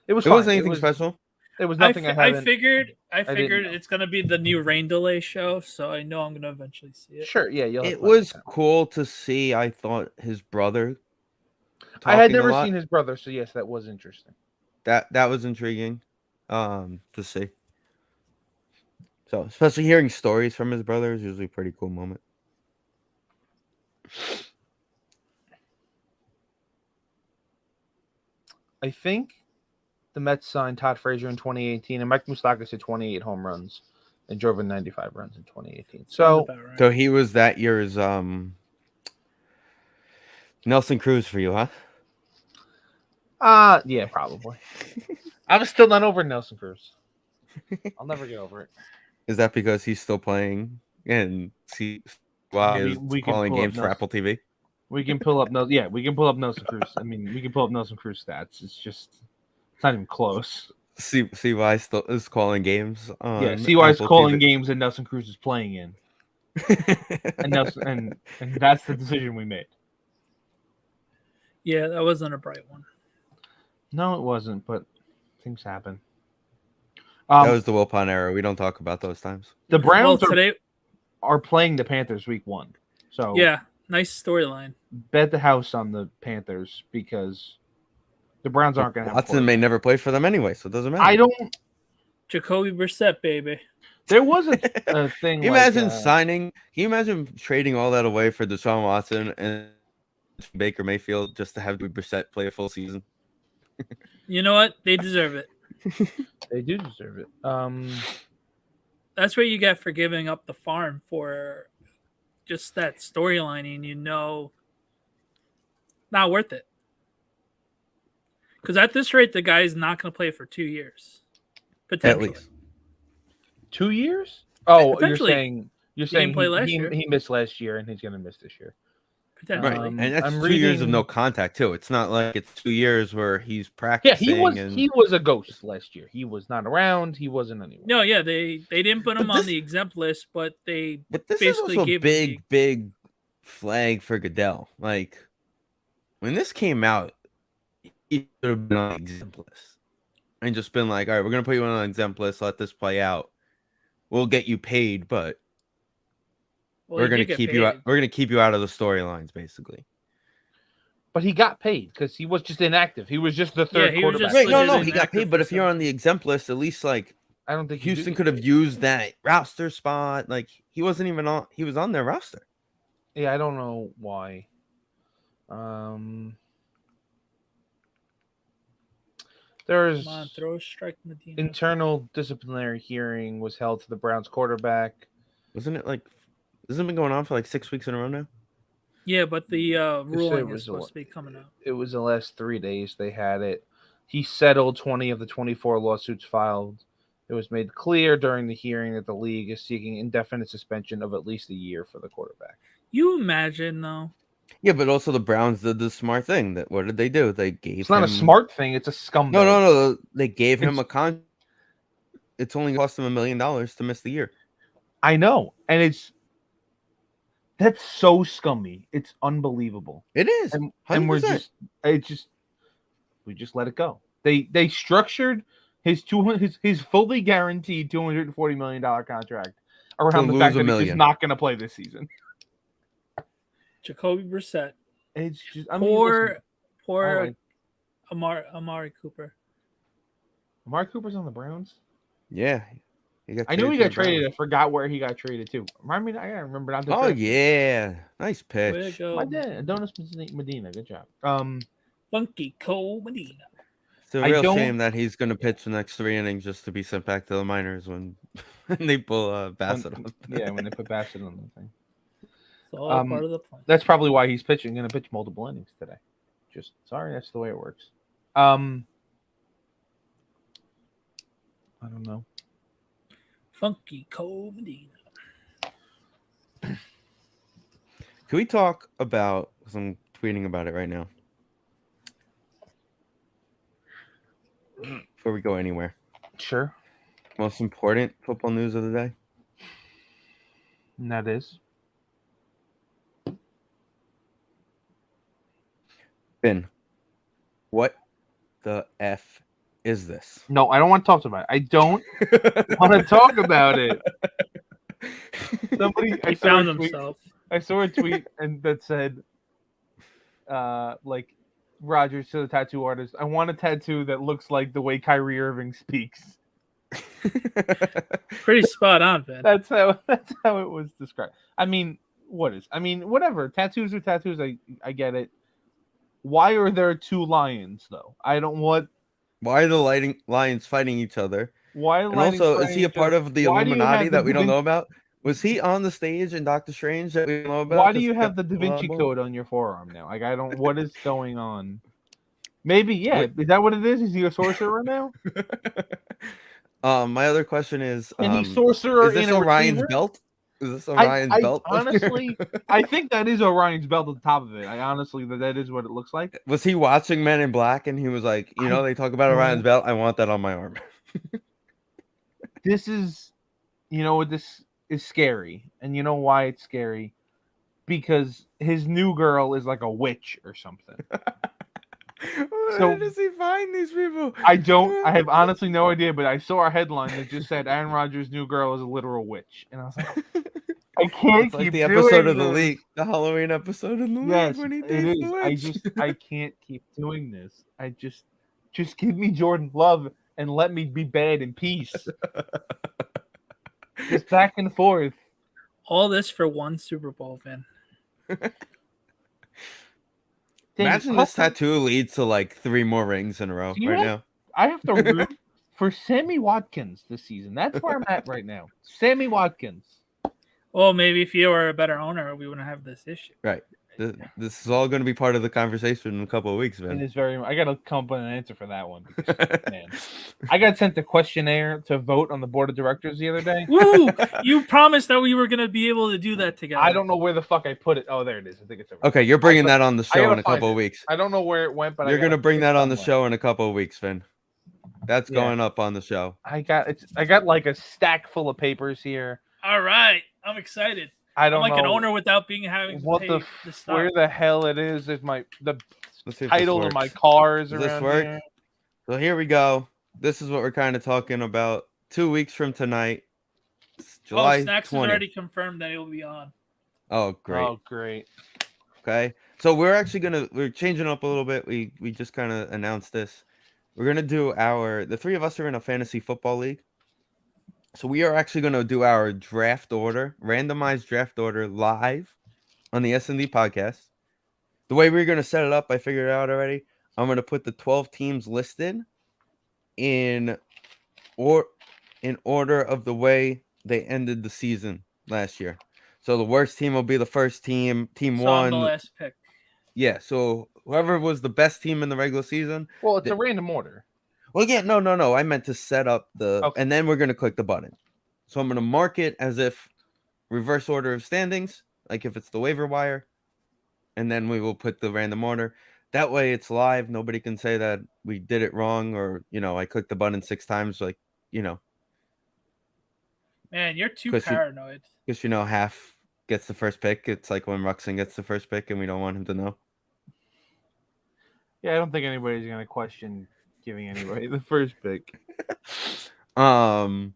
[SPEAKER 2] it was
[SPEAKER 1] It
[SPEAKER 2] fine.
[SPEAKER 1] wasn't anything special.
[SPEAKER 2] It was
[SPEAKER 3] I
[SPEAKER 2] nothing I
[SPEAKER 3] figured
[SPEAKER 2] didn't know.
[SPEAKER 3] it's gonna be the new Rain Delay show, so I know I'm gonna eventually see it.
[SPEAKER 2] Sure, yeah, you'll have
[SPEAKER 1] It
[SPEAKER 2] plenty of
[SPEAKER 1] was
[SPEAKER 2] time.
[SPEAKER 1] cool to see. I thought his brother
[SPEAKER 2] I had
[SPEAKER 1] talking a
[SPEAKER 2] never
[SPEAKER 1] lot.
[SPEAKER 2] seen his brother, so yes, that was interesting.
[SPEAKER 1] That was intriguing to see. So, especially hearing stories from his brother is usually a pretty cool moment.
[SPEAKER 2] I think the Mets signed Todd Frazier in 2018, and Mike Moustakas hit 28 home runs and drove in 95 runs in 2018.
[SPEAKER 3] Sounds
[SPEAKER 2] So,
[SPEAKER 3] about right.
[SPEAKER 1] So he was that year's Nelson Cruz for you, huh?
[SPEAKER 2] yeah, probably. I was still not over Nelson Cruz. I'll never get over it.
[SPEAKER 1] Is that because he's still playing and see while
[SPEAKER 2] Maybe
[SPEAKER 1] he's
[SPEAKER 2] we can
[SPEAKER 1] calling
[SPEAKER 2] pull up
[SPEAKER 1] games for
[SPEAKER 2] Nelson.
[SPEAKER 1] Apple TV?
[SPEAKER 2] We can pull up we can pull up Nelson Cruz. I mean, we can pull up Nelson Cruz stats. It's not even close.
[SPEAKER 1] See why still is calling games on
[SPEAKER 2] Yeah, CY's
[SPEAKER 1] Apple
[SPEAKER 2] calling
[SPEAKER 1] TV.
[SPEAKER 2] games that Nelson Cruz is playing in. And Nelson and that's the decision we made.
[SPEAKER 3] Yeah, that wasn't a bright one.
[SPEAKER 2] No, it wasn't, but things happen.
[SPEAKER 1] That was the Wilpon era. We don't talk about those times.
[SPEAKER 2] The Browns
[SPEAKER 3] today
[SPEAKER 2] are playing the Panthers week 1. So
[SPEAKER 3] yeah, nice storyline.
[SPEAKER 2] bet the house on the Panthers because the Browns aren't going to have
[SPEAKER 1] Watson may never play for them anyway, so it doesn't matter.
[SPEAKER 2] I don't.
[SPEAKER 3] Jacoby Brissett, baby.
[SPEAKER 2] There was a thing.
[SPEAKER 1] Can you imagine signing? Can you imagine trading all that away for Deshaun Watson and Baker Mayfield just to have Brissett play a full season?
[SPEAKER 3] You know what? They deserve it.
[SPEAKER 2] They do deserve it.
[SPEAKER 3] That's what you get for giving up the farm for just that storylining. Not worth it. Because at this rate, the guy's not going to play for 2 years. Potentially.
[SPEAKER 1] At least
[SPEAKER 2] 2 years? Oh,
[SPEAKER 3] Potentially.
[SPEAKER 2] you're saying
[SPEAKER 3] play last year.
[SPEAKER 2] he missed last year and he's going to miss this year.
[SPEAKER 3] Potentially.
[SPEAKER 1] Right, and that's 2 years of no contact too. It's not like it's 2 years where he's practicing.
[SPEAKER 2] Yeah, he was a ghost last year. He was not around. He wasn't anywhere.
[SPEAKER 3] No, yeah, they didn't put him on the exempt list, but this basically
[SPEAKER 1] is also
[SPEAKER 3] gave
[SPEAKER 1] a big flag for Goodell. Like when this came out, he should have been on the exempt list and just been like, "All right, we're gonna put you on an exempt list. Let this play out. We'll get you paid, but." We're gonna keep you out. We're gonna keep you out of the storylines, basically.
[SPEAKER 2] But he got paid because he was just inactive. He was just the third quarterback.
[SPEAKER 1] Right, no, he got paid. But if you're on the exempt list, at least like
[SPEAKER 2] I don't think
[SPEAKER 1] Houston could have used that roster spot. Like he wasn't even on. He was on their roster.
[SPEAKER 2] Yeah, I don't know why. There's
[SPEAKER 3] throw a strike, Medina.
[SPEAKER 2] Internal disciplinary hearing was held to the Browns quarterback.
[SPEAKER 1] Wasn't it like? Hasn't it been going on for like 6 weeks in a row now?
[SPEAKER 3] Yeah, but the ruling is supposed to be coming out.
[SPEAKER 2] It was the last 3 days they had it. He settled 20 of the 24 lawsuits filed. It was made clear during the hearing that the league is seeking indefinite suspension of at least a year for the quarterback.
[SPEAKER 3] You imagine, though.
[SPEAKER 1] Yeah, but also the Browns did the smart thing. That what did they do? They gave.
[SPEAKER 2] It's not a smart thing. It's a scumbag.
[SPEAKER 1] No. They gave him a contract. It's only cost him $1 million to miss the year.
[SPEAKER 2] I know, and that's so scummy. It's unbelievable.
[SPEAKER 1] It is,
[SPEAKER 2] and we just let it go. They structured his fully guaranteed $240 million contract around the fact that he's just not going to play this season.
[SPEAKER 3] Jacoby Brissett.
[SPEAKER 2] It's just
[SPEAKER 3] poor Amari Cooper.
[SPEAKER 2] Amari Cooper's on the Browns.
[SPEAKER 1] Yeah.
[SPEAKER 2] I knew he got traded. I forgot where he got traded to. I remember not.
[SPEAKER 1] Oh yeah, nice pitch.
[SPEAKER 2] My dad, Adonis Medina. Good job.
[SPEAKER 3] Funky Cole Medina.
[SPEAKER 1] It's a real shame that he's going to pitch the next 3 innings just to be sent back to the minors when they pull Bassett on.
[SPEAKER 2] Yeah, when they put Bassett on the thing.
[SPEAKER 3] It's all part of the plan.
[SPEAKER 2] That's probably why he's going to pitch multiple innings today. Just sorry, that's the way it works. I don't know.
[SPEAKER 3] Funky Cole Medina.
[SPEAKER 1] Can we talk about? Because I'm tweeting about it right now. Before we go anywhere.
[SPEAKER 2] Sure.
[SPEAKER 1] Most important football news of the day.
[SPEAKER 2] And that is
[SPEAKER 1] Finn, what the F is this?
[SPEAKER 2] no. I don't want to talk about it. I don't want to talk about it. Somebody,
[SPEAKER 3] He found himself.
[SPEAKER 2] I saw a tweet and that said, like, Rogers to the tattoo artist. I want a tattoo that looks like the way Kyrie Irving speaks.
[SPEAKER 3] Pretty spot on, Ben.
[SPEAKER 2] That's how it was described. I mean, whatever. Tattoos are tattoos. I get it. Why are there two lions though? I don't want.
[SPEAKER 1] Why are the lions fighting each other?
[SPEAKER 2] Why?
[SPEAKER 1] And also, is he a part of the Illuminati that we don't know about? Was he on the stage in Doctor Strange that we don't know about?
[SPEAKER 2] Why do you have the Da Vinci Code on your forearm now? Like, I don't. What is going on? Maybe, yeah.
[SPEAKER 1] What?
[SPEAKER 2] Is that what it is? Is he a sorcerer now?
[SPEAKER 1] My other question is,
[SPEAKER 2] Any sorcerer
[SPEAKER 1] is this
[SPEAKER 2] in a
[SPEAKER 1] Orion's
[SPEAKER 2] receiver?
[SPEAKER 1] belt? Is this Orion's belt?
[SPEAKER 2] Honestly, I think that is Orion's belt at the top of it. I honestly, that is what it looks like.
[SPEAKER 1] Was he watching Men in Black and he was like, they talk about Orion's belt. I want that on my arm.
[SPEAKER 2] This is, this is scary, and you know why it's scary? Because his new girl is like a witch or something.
[SPEAKER 1] Where does he find these people?
[SPEAKER 2] I have honestly no idea, but I saw a headline that just said Aaron Rodgers' new girl is a literal witch, and I was like, I can't
[SPEAKER 1] it's
[SPEAKER 2] keep
[SPEAKER 1] like the
[SPEAKER 2] doing
[SPEAKER 1] episode of
[SPEAKER 2] this.
[SPEAKER 1] the league, the Halloween episode of the
[SPEAKER 2] Yes,
[SPEAKER 1] league when he
[SPEAKER 2] it
[SPEAKER 1] dates
[SPEAKER 2] is.
[SPEAKER 1] the witch.
[SPEAKER 2] I can't keep doing this. I just give me Jordan Love and let me be bad in peace. Just back and forth.
[SPEAKER 3] All this for one Super Bowl, Finn.
[SPEAKER 1] Imagine this tattoo leads to like 3 more rings in a row now.
[SPEAKER 2] I have to root for Sammy Watkins this season. That's where I'm at right now. Sammy Watkins.
[SPEAKER 3] Well, maybe if you were a better owner, we wouldn't have this issue.
[SPEAKER 1] Right. This is all going to be part of the conversation in a couple of weeks, man.
[SPEAKER 2] It is I got to come up with an answer for that one. Because, man, I got sent a questionnaire to vote on the board of directors the other day.
[SPEAKER 3] Woo! You promised that we were going to be able to do that together.
[SPEAKER 2] I don't know where the fuck I put it. Oh, there it is. I think it's over.
[SPEAKER 1] Okay, you're bringing that on the show in a couple of weeks.
[SPEAKER 2] I don't know where it went, but
[SPEAKER 1] you're going to bring that on the show in a couple of weeks, Finn. That's going up on the show.
[SPEAKER 2] I got like a stack full of papers here.
[SPEAKER 3] All right, I'm excited.
[SPEAKER 2] I don't know.
[SPEAKER 3] Like an owner without having to pay the stock.
[SPEAKER 2] Where the hell it is? If the title of my car is around here.
[SPEAKER 1] So here we go. This is what we're kind of talking about. 2 weeks from tonight, it's July 20th.
[SPEAKER 3] Snacks has already confirmed that he'll be on.
[SPEAKER 1] Oh, great.
[SPEAKER 2] Oh, great.
[SPEAKER 1] Okay. So we're changing up a little bit. We just kind of announced this. We're going to do the 3 of us are in a fantasy football league. So we are actually going to do our randomized draft order live on the SND podcast. The way we're going to set it up, I figured it out already. I'm going to put the 12 teams listed in order of the way they ended the season last year. So the worst team will be the first team. Team 1.
[SPEAKER 3] The last pick.
[SPEAKER 1] Yeah. So whoever was the best team in the regular season.
[SPEAKER 2] Well, it's a random order.
[SPEAKER 1] Well, yeah, no. I meant to set up and then we're going to click the button. So I'm going to mark it as if reverse order of standings, like if it's the waiver wire, and then we will put the random order. That way it's live. Nobody can say that we did it wrong or, I clicked the button 6 times, like,
[SPEAKER 3] Man, you're too paranoid.
[SPEAKER 1] Because, half gets the first pick. It's like when Ruxin gets the first pick and we don't want him to know.
[SPEAKER 2] Yeah, I don't think anybody's going to question giving anybody the first pick.
[SPEAKER 1] So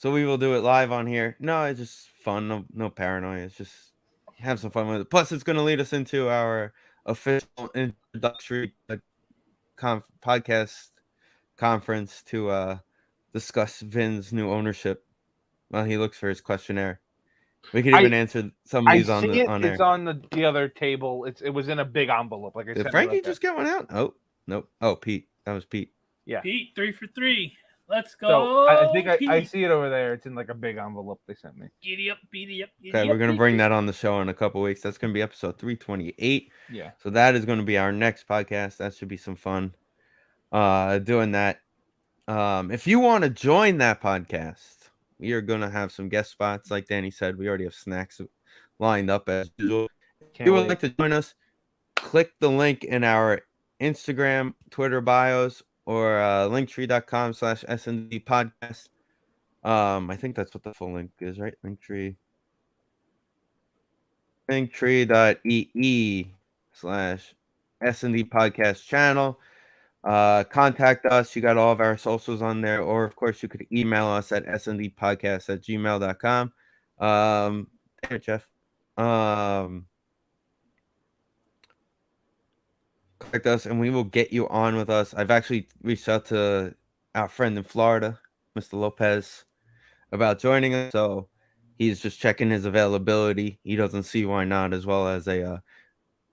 [SPEAKER 1] we will do it live on here. No, it's just fun. No paranoia. It's just have some fun with it. Plus, it's going to lead us into our official introductory podcast conference to discuss Vin's new ownership while he looks for his questionnaire. We could even answer some of these on there.
[SPEAKER 2] It's on the other table. It was in a big envelope. Like I said.
[SPEAKER 1] Did Frankie just get one out? Oh, nope. Oh, Pete. That was Pete.
[SPEAKER 2] Yeah.
[SPEAKER 3] Pete, 3 for 3. Let's go.
[SPEAKER 2] So I think I see it over there. It's in like a big envelope they sent me.
[SPEAKER 3] Giddy up, beady up.
[SPEAKER 1] Okay, we're going to bring that on the show in a couple weeks. That's going to be episode 328.
[SPEAKER 2] Yeah.
[SPEAKER 1] So that is going to be our next podcast. That should be some fun doing that. If you want to join that podcast, we are going to have some guest spots. Like Danny said, we already have snacks lined up as usual. If you would like to join us, click the link in our Instagram, Twitter bios, or linktree.com/SNDPODCAST. I think that's what the full link is, right? Linktree. linktree.ee/SND podcast channel. Contact us. You got all of our socials on there, or of course you could email us at sndpodcast@gmail.com. Damn it, Jeff. Contact us and we will get you on with us. I've actually reached out to our friend in Florida, Mr. Lopez, about joining us. So he's just checking his availability. He doesn't see why not, as well as a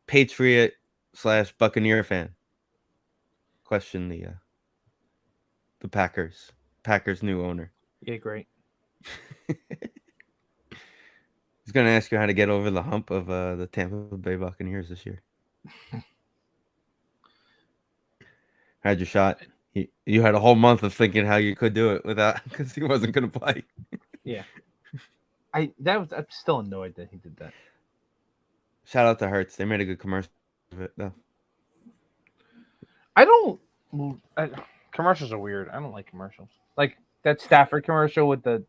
[SPEAKER 1] Patriot/Buccaneer fan. Question the Packers new owner.
[SPEAKER 2] Yeah, great.
[SPEAKER 1] He's gonna ask you how to get over the hump of the Tampa Bay Buccaneers this year. Had your shot. You had a whole month of thinking how you could do it without, because he wasn't gonna play.
[SPEAKER 2] Yeah. I'm still annoyed that he did that.
[SPEAKER 1] Shout out to Hertz. They made a good commercial of it though.
[SPEAKER 2] Commercials are weird. I don't like commercials. Like that Stafford commercial with the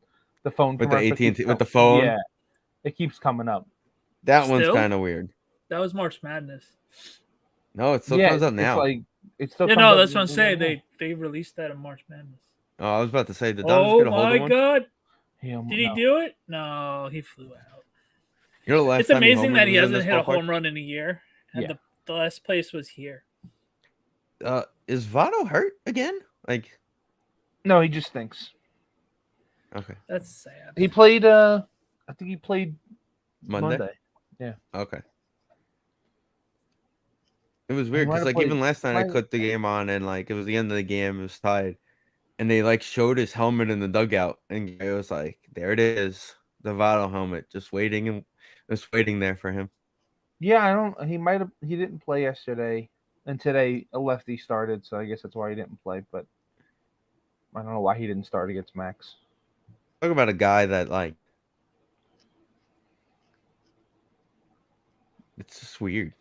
[SPEAKER 2] phone
[SPEAKER 1] With the
[SPEAKER 2] commercial.
[SPEAKER 1] AT&T with the phone.
[SPEAKER 2] Yeah. It keeps coming up.
[SPEAKER 1] That one's
[SPEAKER 3] Still?
[SPEAKER 1] kind of weird.
[SPEAKER 3] That was March Madness.
[SPEAKER 1] No, it still comes up now.
[SPEAKER 2] It still
[SPEAKER 3] Yeah,
[SPEAKER 2] comes
[SPEAKER 3] no,
[SPEAKER 2] up
[SPEAKER 3] that's what I'm
[SPEAKER 2] now.
[SPEAKER 3] saying. They released that in March Madness.
[SPEAKER 1] Oh, I was about to say, did Don just
[SPEAKER 3] Oh
[SPEAKER 1] get a hold of
[SPEAKER 3] my
[SPEAKER 1] one?
[SPEAKER 3] god!
[SPEAKER 2] Yeah,
[SPEAKER 3] Did he do it? No, he flew out.
[SPEAKER 1] You know, the last
[SPEAKER 3] It's
[SPEAKER 1] time
[SPEAKER 3] amazing that he
[SPEAKER 1] homered was in
[SPEAKER 3] hasn't
[SPEAKER 1] this
[SPEAKER 3] hit a
[SPEAKER 1] ballpark?
[SPEAKER 3] home run in a year, and
[SPEAKER 2] Yeah.
[SPEAKER 3] the last place was here.
[SPEAKER 1] Is Votto hurt again? Like,
[SPEAKER 2] No, he just thinks.
[SPEAKER 1] okay,
[SPEAKER 3] That's sad.
[SPEAKER 2] He played. I think he played
[SPEAKER 1] Monday.
[SPEAKER 2] Yeah.
[SPEAKER 1] Okay. It was weird
[SPEAKER 2] might
[SPEAKER 1] because
[SPEAKER 2] have
[SPEAKER 1] like
[SPEAKER 2] played-
[SPEAKER 1] even last night I
[SPEAKER 2] might-
[SPEAKER 1] clicked the game on and like it was the end of the game. It was tied, and they like showed his helmet in the dugout, and it was like, there it is, the Votto helmet, just waiting and just waiting there for him.
[SPEAKER 2] Yeah, I don't. He might have. He didn't play yesterday, and today a lefty started, so I guess that's why he didn't play. But I don't know why he didn't start against Max.
[SPEAKER 1] Talk about a guy that like, it's just weird.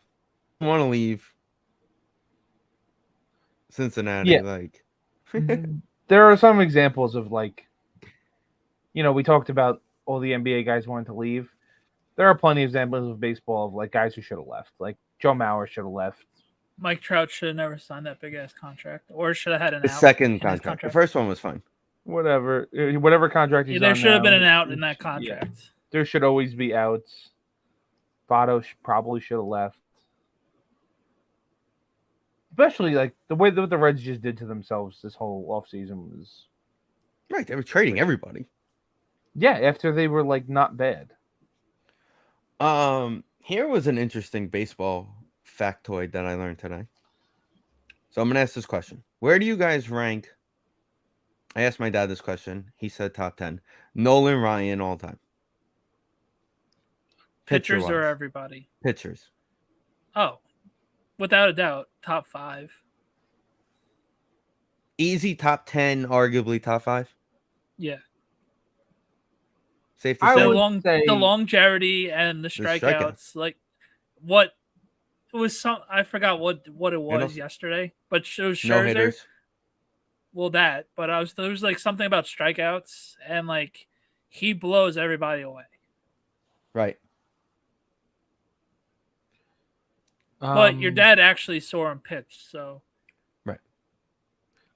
[SPEAKER 1] Want to leave Cincinnati?
[SPEAKER 2] Yeah.
[SPEAKER 1] Like,
[SPEAKER 2] There are some examples of like, we talked about all the NBA guys wanting to leave. There are plenty of examples of baseball of like guys who should have left. Like Joe Mauer should have left.
[SPEAKER 3] Mike Trout should have never signed that big ass contract, or should have had an
[SPEAKER 1] the
[SPEAKER 3] out.
[SPEAKER 1] second
[SPEAKER 3] in his
[SPEAKER 1] contract. The first one was fine.
[SPEAKER 2] Whatever contract he's
[SPEAKER 3] Yeah, there
[SPEAKER 2] on
[SPEAKER 3] should have
[SPEAKER 2] now,
[SPEAKER 3] been an out in
[SPEAKER 2] yeah.
[SPEAKER 3] that contract.
[SPEAKER 2] There should always be outs. Votto probably should have left. Especially like the way that the Reds just did to themselves this whole offseason was.
[SPEAKER 1] Right, they were trading everybody.
[SPEAKER 2] Yeah, after they were like not bad.
[SPEAKER 1] Here was an interesting baseball factoid that I learned today. So I'm gonna ask this question: where do you guys rank? I asked my dad this question. He said top 10. Nolan Ryan all time.
[SPEAKER 3] Pitchers
[SPEAKER 1] Pitcher-wise.
[SPEAKER 3] or everybody?
[SPEAKER 1] Pitchers.
[SPEAKER 3] Oh, without a doubt, top 5.
[SPEAKER 1] Easy top 10, arguably top 5.
[SPEAKER 3] Yeah.
[SPEAKER 1] Safe to
[SPEAKER 2] I
[SPEAKER 1] say.
[SPEAKER 2] would say
[SPEAKER 3] The longevity and the
[SPEAKER 1] strikeouts.
[SPEAKER 3] strikeouts, like what it was I forgot what it was
[SPEAKER 1] also-
[SPEAKER 3] yesterday, but it was
[SPEAKER 1] No
[SPEAKER 3] Scherzer.
[SPEAKER 1] hitters.
[SPEAKER 3] Well, but there was like something about strikeouts, and like he blows everybody away.
[SPEAKER 1] Right.
[SPEAKER 3] But your dad actually saw him pitch, so
[SPEAKER 1] Right.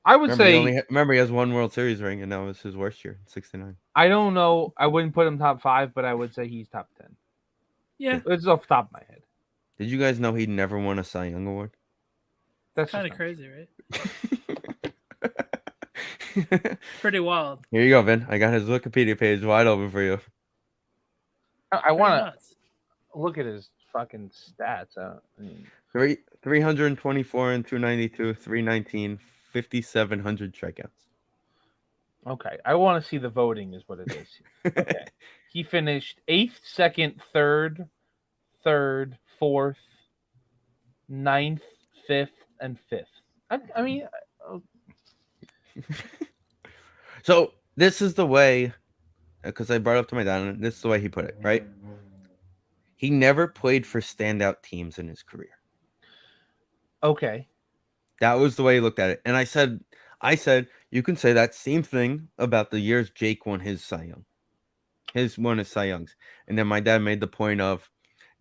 [SPEAKER 2] I would
[SPEAKER 1] Remember he has one World Series ring, and that was his worst year, 69.
[SPEAKER 2] I don't know. I wouldn't put him top 5, but I would say he's top 10.
[SPEAKER 3] yeah,
[SPEAKER 2] It's off the top of my head.
[SPEAKER 1] Did you guys know he never won a Cy Young award?
[SPEAKER 2] That's
[SPEAKER 3] kind of
[SPEAKER 2] just
[SPEAKER 3] crazy, right? Pretty wild.
[SPEAKER 1] Here you go, Vin. I got his Wikipedia page wide open for you.
[SPEAKER 2] I want
[SPEAKER 3] Pretty
[SPEAKER 2] to
[SPEAKER 3] nuts.
[SPEAKER 2] look at his fucking stats. I mean,
[SPEAKER 1] 324 and 292, 319, 5,700 strikeouts.
[SPEAKER 2] okay, I want to see the voting. Is what it is. Okay, he finished 8th, 2nd, 3rd, 4th, 9th, 5th, and 5th. I mean,
[SPEAKER 1] So this is the way, because I brought it up to my dad, and this is the way he put it, right? He never played for standout teams in his career.
[SPEAKER 2] okay.
[SPEAKER 1] That was the way he looked at it. And I said, you can say that same thing about the years Jake won his Cy Young. Won his Cy Youngs. And then my dad made the point of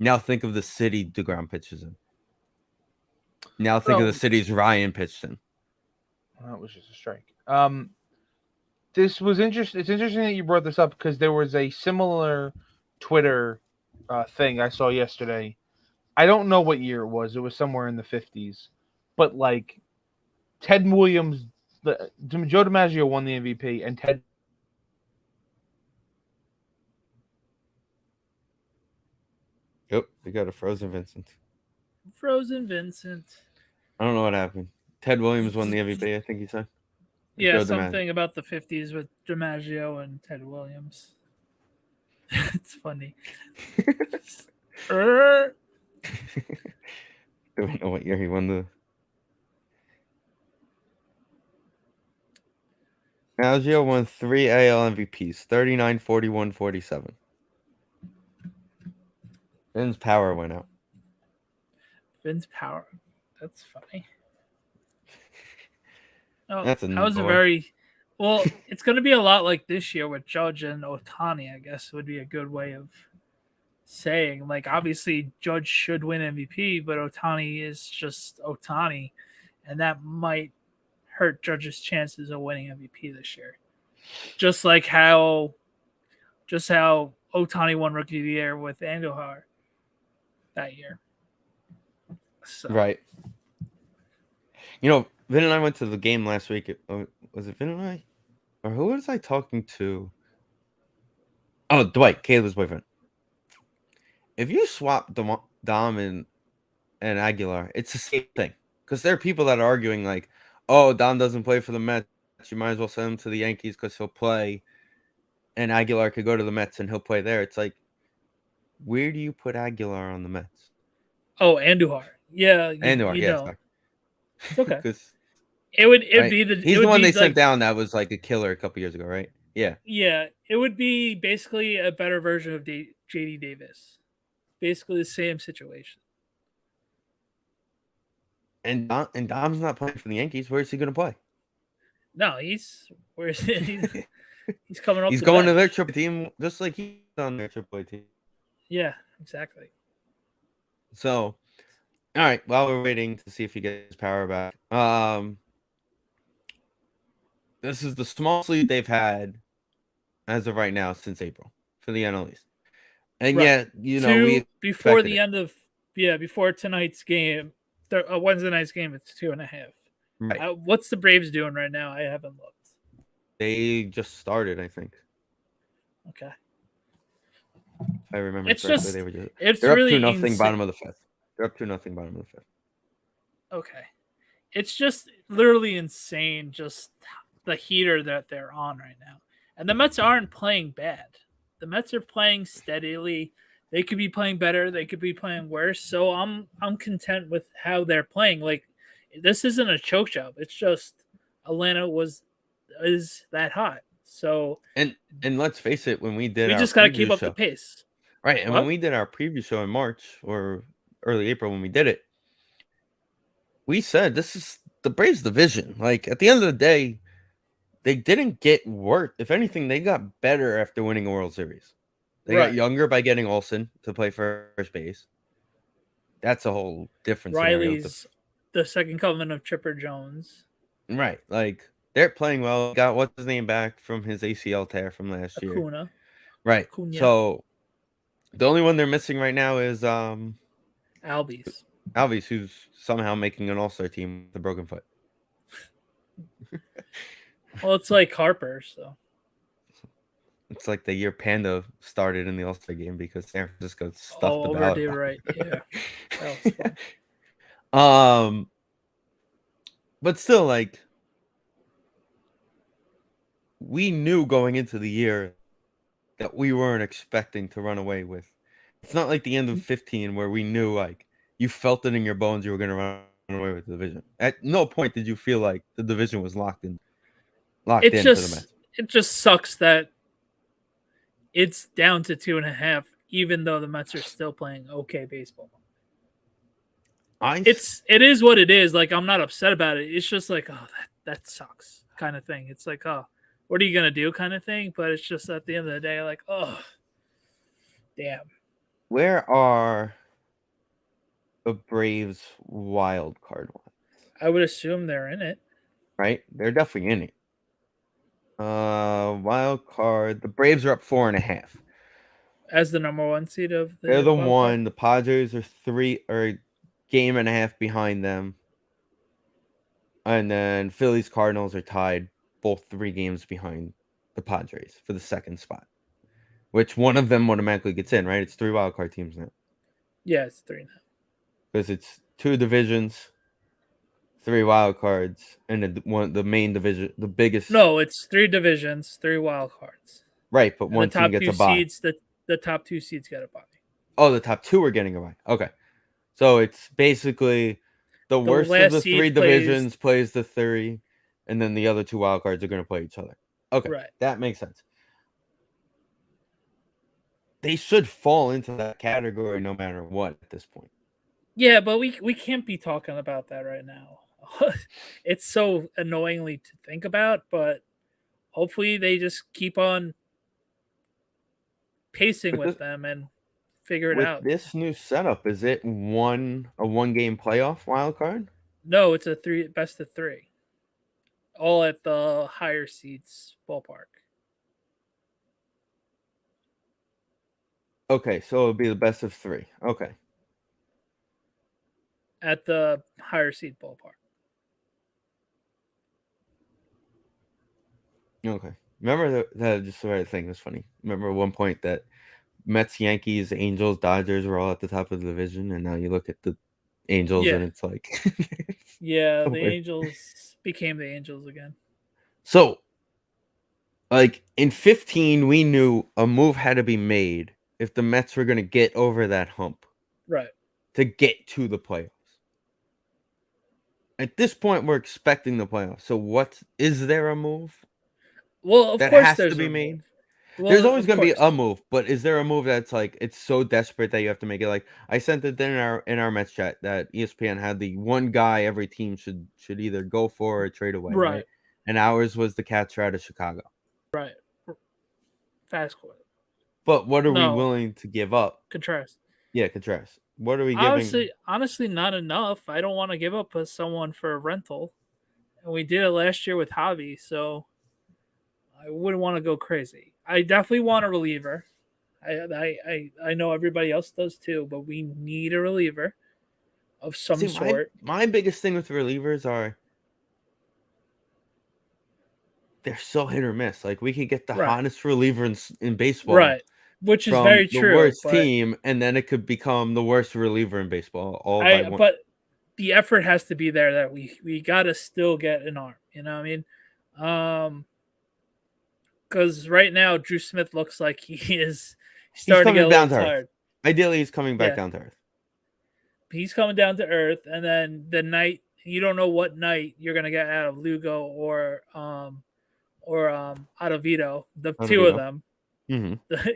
[SPEAKER 1] Now think of the city DeGrom pitches in. Now think of the cities Ryan pitched in.
[SPEAKER 2] That was just a strike. This was interesting. It's interesting that you brought this up because there was a similar Twitter thing I saw yesterday. I don't know what year it was. It was somewhere in the 50s. But like Ted Williams, Joe DiMaggio won the MVP, and Ted.
[SPEAKER 1] Yep, we got a frozen Vincent.
[SPEAKER 3] Frozen Vincent.
[SPEAKER 1] I don't know what happened. Ted Williams won the MVP, I think he said.
[SPEAKER 3] Yeah, something about the 50s with DiMaggio and Ted Williams. It's funny.
[SPEAKER 1] Do we know what year he won the... DiMaggio won 3 AL MVPs, 39, 41, 47. Vin's power went out.
[SPEAKER 3] Vin's power. That's funny. Oh,
[SPEAKER 1] That's
[SPEAKER 3] that was a very... Well, it's going to be a lot like this year with Judge and Ohtani, I guess would be a good way of saying. Like, obviously, Judge should win MVP, but Ohtani is just Ohtani, and that might hurt Judge's chances of winning MVP this year. Just how Ohtani won Rookie of the Year with Andujar that year. So.
[SPEAKER 1] Right. You know, Vin and I went to the game last week. Was it Vin and I? Or who was I talking to? Oh, Dwight, Kayla's boyfriend. If you swap Dom and Aguilar, it's the same thing. Because there are people that are arguing like, oh, Dom doesn't play for the Mets. You might as well send him to the Yankees because he'll play. And Aguilar could go to the Mets and he'll play there. It's like, where do you put Aguilar on the Mets?
[SPEAKER 3] Oh, Andujar. Yeah.
[SPEAKER 1] Andujar, yeah.
[SPEAKER 3] Know. It's okay.
[SPEAKER 1] Because
[SPEAKER 3] He's
[SPEAKER 1] the one they sent down that was like a killer a couple years ago, right? Yeah.
[SPEAKER 3] Yeah, it would be basically a better version of J.D. Davis. Basically the same situation.
[SPEAKER 1] And Dom's not playing for the Yankees. Where is he going to play?
[SPEAKER 3] No, he's coming up.
[SPEAKER 1] He's going to their AAA team, just like he's on their AAA team.
[SPEAKER 3] Yeah, exactly.
[SPEAKER 1] So, all right. While we're waiting to see if he gets his power back, this is the smallest lead they've had as of right now since April for the NL East. And yet,
[SPEAKER 3] before the end of before tonight's game, Wednesday night's game, it's 2.5.
[SPEAKER 1] Right.
[SPEAKER 3] What's the Braves doing right now? I haven't looked.
[SPEAKER 1] They just started, I think.
[SPEAKER 3] Okay.
[SPEAKER 1] If I remember
[SPEAKER 3] it's
[SPEAKER 1] correctly,
[SPEAKER 3] just,
[SPEAKER 1] they were just.
[SPEAKER 3] It's
[SPEAKER 1] they're
[SPEAKER 3] really
[SPEAKER 1] up 2-0,
[SPEAKER 3] insane.
[SPEAKER 1] bottom of the fifth. They're up 2-0, bottom of the fifth.
[SPEAKER 3] Okay. It's just literally insane, just the heater that they're on right now. And the Mets aren't playing bad. The Mets are playing steadily. They could be playing better. They could be playing worse. So I'm content with how they're playing. Like, this isn't a choke job. It's just Atlanta is that hot. So
[SPEAKER 1] and let's face it, when we
[SPEAKER 3] just got to keep up the pace.
[SPEAKER 1] Right. And when we did our preview show in March or early April when we did it, we said this is the Braves division. Like, at the end of the day, they didn't get worse. If anything, they got better after winning a World Series. They got younger by getting Olsen to play first base. That's a whole different
[SPEAKER 3] Riley's the second coming of Chipper Jones.
[SPEAKER 1] Right. Like, they're playing well. Got what's his name back from his ACL tear from last year.
[SPEAKER 3] Acuna.
[SPEAKER 1] Right.
[SPEAKER 3] Acuna.
[SPEAKER 1] So the only one they're missing right now is
[SPEAKER 3] Albies,
[SPEAKER 1] who's somehow making an all-star team with a broken foot.
[SPEAKER 3] Well, it's like Harper, so
[SPEAKER 1] it's like the year Panda started in the all-star game because San Francisco stuffed the ballot.
[SPEAKER 3] Oh, right. Yeah. That was fun.
[SPEAKER 1] But still, like, we knew going into the year that we weren't expecting to run away with. It's not like the end of 15 where we knew, like, you felt it in your bones you were going to run away with the division. At no point did you feel like the division was locked in for the Mets.
[SPEAKER 3] It just sucks that it's down to 2.5, even though the Mets are still playing okay baseball. It is what it is. Like, I'm not upset about it. It's just like, oh, that sucks kind of thing. It's like, oh, what are you going to do kind of thing? But it's just at the end of the day, like, oh, damn.
[SPEAKER 1] Where are the Braves wild card ones?
[SPEAKER 3] I would assume they're in it.
[SPEAKER 1] Right? They're definitely in it. Wild card. The Braves are up 4.5.
[SPEAKER 3] As the number 1 seed of the
[SPEAKER 1] They're the
[SPEAKER 3] wild card.
[SPEAKER 1] one. The Padres are 3.5 behind them. And then Phillies Cardinals are tied, both 3 games behind the Padres for the second spot. Which one of them automatically gets in, right? It's 3 wild card teams now.
[SPEAKER 3] Yeah, it's 3 now.
[SPEAKER 1] Because it's 2 divisions, 3 wild cards, and the main division, the biggest.
[SPEAKER 3] No, it's 3 divisions, 3 wild cards.
[SPEAKER 1] Right, but
[SPEAKER 3] And
[SPEAKER 1] one
[SPEAKER 3] the top
[SPEAKER 1] team gets
[SPEAKER 3] 2
[SPEAKER 1] a bye.
[SPEAKER 3] seeds, the top 2 seeds get a bye.
[SPEAKER 1] Oh, the top 2 are getting a bye. Okay. So it's basically the worst of
[SPEAKER 3] last
[SPEAKER 1] the 3
[SPEAKER 3] seed
[SPEAKER 1] divisions plays the 3, and then the other 2 wild cards are going to play each other. Okay,
[SPEAKER 3] Right.
[SPEAKER 1] that makes sense. They should fall into that category no matter what at this point.
[SPEAKER 3] Yeah, but we can't be talking about that right now. It's so annoyingly to think about, but hopefully they just keep on pacing with them and figure it
[SPEAKER 1] With
[SPEAKER 3] out.
[SPEAKER 1] this new setup, is it a 1-game playoff wild card?
[SPEAKER 3] No, it's a best of 3. All at the higher seeds ballpark.
[SPEAKER 1] Okay, so it'll be the best of 3. Okay.
[SPEAKER 3] At the higher seed ballpark.
[SPEAKER 1] Okay. Remember that just the right thing was funny. Remember at one point that Mets, Yankees, Angels, Dodgers were all at the top of the division, and now you look at the Angels and it's like
[SPEAKER 3] yeah, the Angels became the Angels again.
[SPEAKER 1] So like in 15 we knew a move had to be made if the Mets were going to get over that hump.
[SPEAKER 3] Right.
[SPEAKER 1] To get to the playoffs. At this point we're expecting the playoffs. So is there a move?
[SPEAKER 3] Well, of
[SPEAKER 1] that
[SPEAKER 3] course
[SPEAKER 1] has
[SPEAKER 3] there's
[SPEAKER 1] to be
[SPEAKER 3] a
[SPEAKER 1] made?
[SPEAKER 3] move. Well,
[SPEAKER 1] There's always
[SPEAKER 3] of
[SPEAKER 1] going to be
[SPEAKER 3] course.
[SPEAKER 1] a move, but is there a move that's like it's so desperate that you have to make it? Like I sent it in our Mets chat that ESPN had the one guy every team should either go for or trade away, right? And ours was the Cats out of Chicago.
[SPEAKER 3] Right. Fast court.
[SPEAKER 1] But what are we willing to give up?
[SPEAKER 3] Contreras.
[SPEAKER 1] Yeah, Contreras. What are we giving?
[SPEAKER 3] Honestly, not enough. I don't want to give up someone for a rental. And we did it last year with Javi, so I wouldn't want to go crazy. I definitely want a reliever. I know everybody else does too, but we need a reliever of some sort.
[SPEAKER 1] My biggest thing with relievers are they're so hit or miss. Like we could get the hottest reliever in baseball,
[SPEAKER 3] right? Which is
[SPEAKER 1] from
[SPEAKER 3] very
[SPEAKER 1] the
[SPEAKER 3] true.
[SPEAKER 1] worst team, and then it could become the worst reliever in baseball. By one.
[SPEAKER 3] But the effort has to be there. That we got to still get an arm. You know what I mean? Because right now Drew Smith looks like he's starting to get a little tired.
[SPEAKER 1] Ideally, he's coming back down to earth.
[SPEAKER 3] He's coming down to earth, and then the night you don't know what night you're gonna get out of Lugo or out of Vito, the two of them.
[SPEAKER 1] Mm-hmm.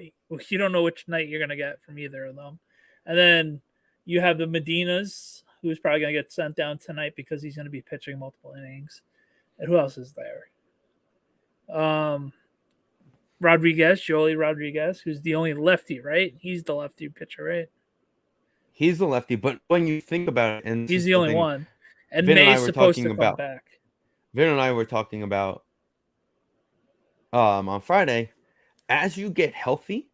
[SPEAKER 3] You don't know which night you're gonna get from either of them, and then you have the Medinas, who's probably gonna get sent down tonight because he's gonna be pitching multiple innings. And who else is there? Joely Rodriguez, who's the only lefty, right? He's the lefty pitcher, right?
[SPEAKER 1] He's the lefty, but when you think about it, and
[SPEAKER 3] he's the only one. And May's supposed to come back.
[SPEAKER 1] Vin and I were talking about on Friday. As you get healthy,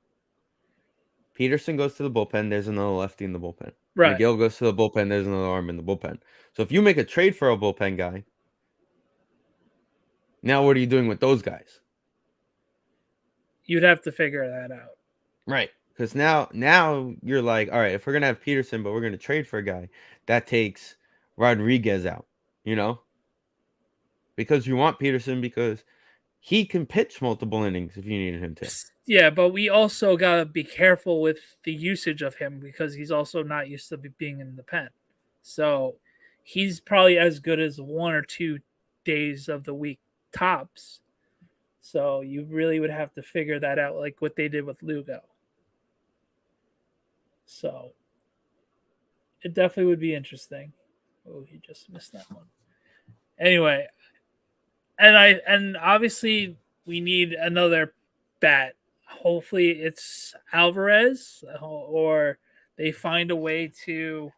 [SPEAKER 1] Peterson goes to the bullpen. There's another lefty in the bullpen.
[SPEAKER 3] Right.
[SPEAKER 1] McGill goes to the bullpen. There's another arm in the bullpen. So if you make a trade for a bullpen guy, now what are you doing with those guys?
[SPEAKER 3] You'd have to figure that out.
[SPEAKER 1] Right. Because now you're like, all right, if we're going to have Peterson, but we're going to trade for a guy, that takes Rodriguez out, Because you want Peterson because he can pitch multiple innings if you needed him to.
[SPEAKER 3] Yeah, but we also got to be careful with the usage of him because he's also not used to being in the pen. So he's probably as good as 1 or 2 days of the week tops. So you really would have to figure that out, like what they did with Lugo. So it definitely would be interesting. Oh, he just missed that one. Anyway, and obviously we need another bat. hopefully it's Alvarez, or they find a way to.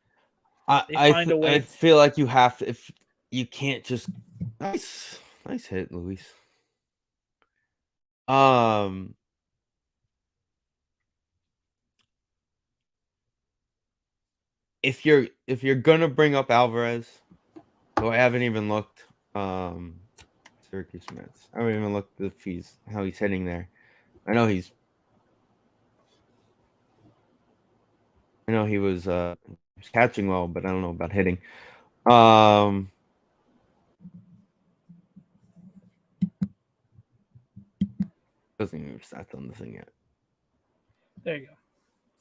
[SPEAKER 1] I feel like you have to, if you can't just nice hit, Luis. If you're gonna bring up Alvarez, so I haven't even looked. Syracuse Mets. I haven't even looked if how he's hitting there. I know he was catching well, but I don't know about hitting. Doesn't even stats on the thing yet.
[SPEAKER 3] There you go.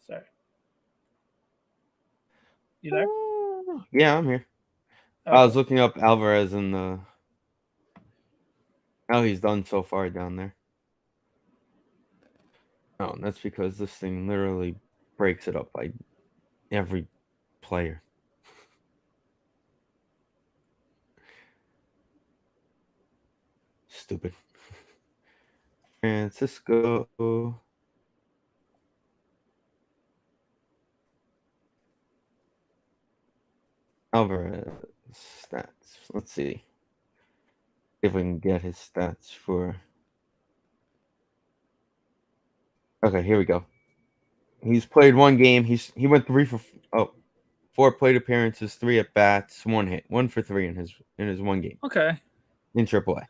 [SPEAKER 3] Sorry. You there?
[SPEAKER 1] Yeah, I'm here.
[SPEAKER 3] Okay.
[SPEAKER 1] I was looking up Alvarez and how he's done so far down there. Oh, and that's because this thing literally breaks it up by every player. Stupid. Francisco. Alvarez stats. Let's see if we can get his stats for. Okay, here we go. He's played one game. He went 4 plate appearances, 3 at bats, 1 hit, 1 for 3 in his one game.
[SPEAKER 3] Okay.
[SPEAKER 1] In AAA.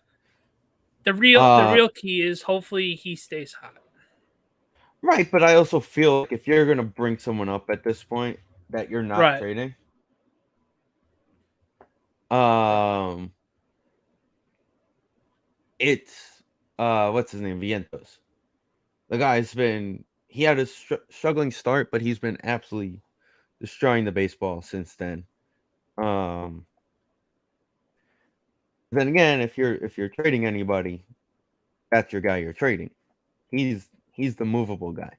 [SPEAKER 3] The real key is hopefully he stays hot.
[SPEAKER 1] Right, but I also feel like if you're gonna bring someone up at this point that you're not trading, it's what's his name, Vientos. The guy's he had a struggling start, but he's been absolutely destroying the baseball since then. Then again, if you're trading anybody, that's your guy you're trading. He's the movable guy.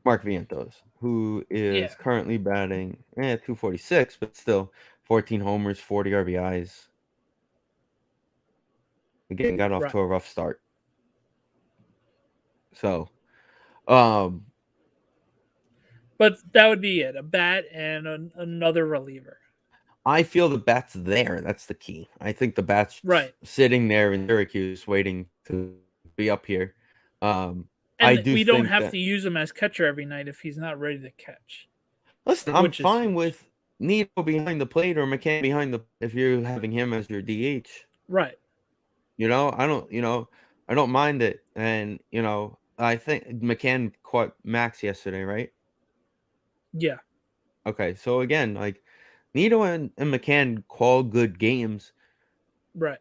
[SPEAKER 1] Mark Vientos, who is currently batting 246, but still 14 homers, 40 RBIs. Again, got off to a rough start. So,
[SPEAKER 3] but that would be it. A bat and another reliever.
[SPEAKER 1] I feel the bat's there. That's the key. I think the bat's sitting there in Syracuse waiting to be up here.
[SPEAKER 3] And we don't have to use him as catcher every night if he's not ready to catch.
[SPEAKER 1] Listen, I'm fine with Nito behind the plate or McCann behind if you're having him as your DH.
[SPEAKER 3] Right.
[SPEAKER 1] I don't mind it. And, I think McCann caught Max yesterday, right?
[SPEAKER 3] Yeah.
[SPEAKER 1] Okay, so again, like Nito and McCann call good games.
[SPEAKER 3] Right.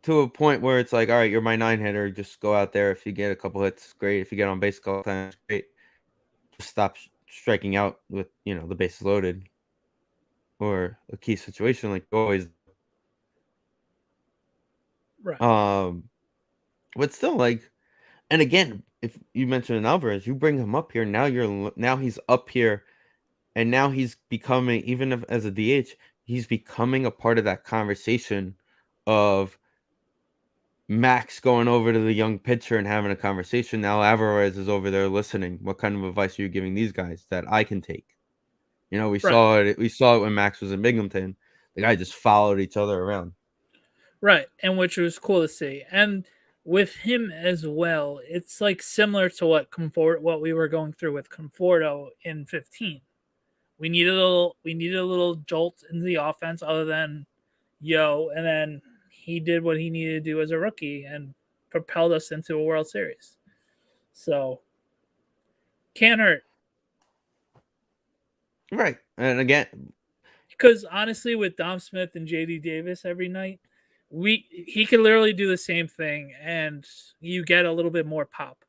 [SPEAKER 1] To a point where it's like, all right, you're my 9 hitter. Just go out there. If you get a couple hits, great. If you get on base a couple times, great. Just stop striking out with, the bases loaded or a key situation like always.
[SPEAKER 3] Right.
[SPEAKER 1] But still, like, and again, if you mentioned Alvarez, you bring him up here. Now he's up here, and now he's becoming, even as a DH, he's becoming a part of that conversation of Max going over to the young pitcher and having a conversation. Now Alvarez is over there listening. What kind of advice are you giving these guys that I can take? We saw it. We saw it when Max was in Binghamton. The guy just followed each other around.
[SPEAKER 3] Right, and which was cool to see. And with him as well, it's like similar to what we were going through with Conforto in 15. We needed a little jolt in the offense other than and then he did what he needed to do as a rookie and propelled us into a World Series. So can't hurt.
[SPEAKER 1] Right. And again,
[SPEAKER 3] because honestly, with Dom Smith and JD Davis every night, he can literally do the same thing and you get a little bit more pop.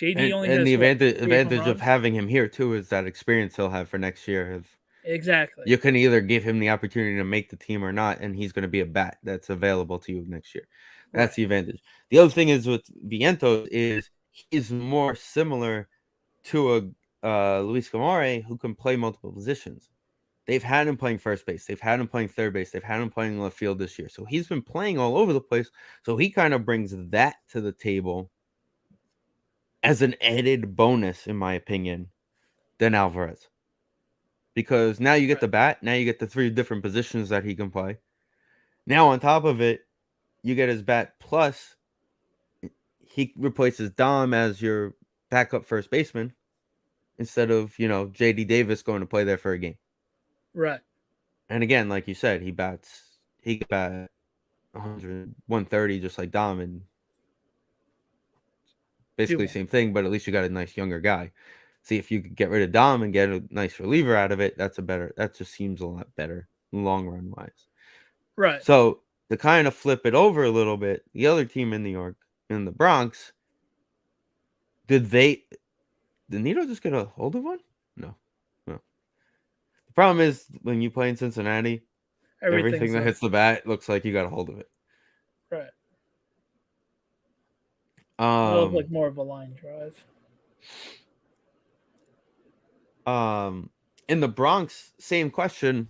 [SPEAKER 1] JD only has the advantage of having him here too is that experience he'll have for next year.
[SPEAKER 3] Exactly.
[SPEAKER 1] You can either give him the opportunity to make the team or not, and he's going to be a bat that's available to you next year. That's the advantage. The other thing is with Vientos is he's more similar to a Luis Gamare who can play multiple positions. They've had him playing first base. They've had him playing third base. They've had him playing left field this year. So he's been playing all over the place. So he kind of brings that to the table as an added bonus, in my opinion, than Alvarez. Because now you get the bat, now you get the 3 different positions that he can play. Now on top of it, you get his bat plus he replaces Dom as your backup first baseman instead of, JD Davis going to play there for a game.
[SPEAKER 3] Right.
[SPEAKER 1] And again, like you said, he can bat 100, 130 just like Dom, and basically same thing, but at least you got a nice younger guy. See, if you could get rid of Dom and get a nice reliever out of it, that just seems a lot better long run wise.
[SPEAKER 3] Right.
[SPEAKER 1] So to kind of flip it over a little bit, the other team in New York, in the Bronx, did Nito just get a hold of one? No. The problem is when you play in Cincinnati, everything that hits the bat looks like you got a hold of it.
[SPEAKER 3] Right. It'll look
[SPEAKER 1] Um,
[SPEAKER 3] like more of a line drive.
[SPEAKER 1] In the Bronx, same question.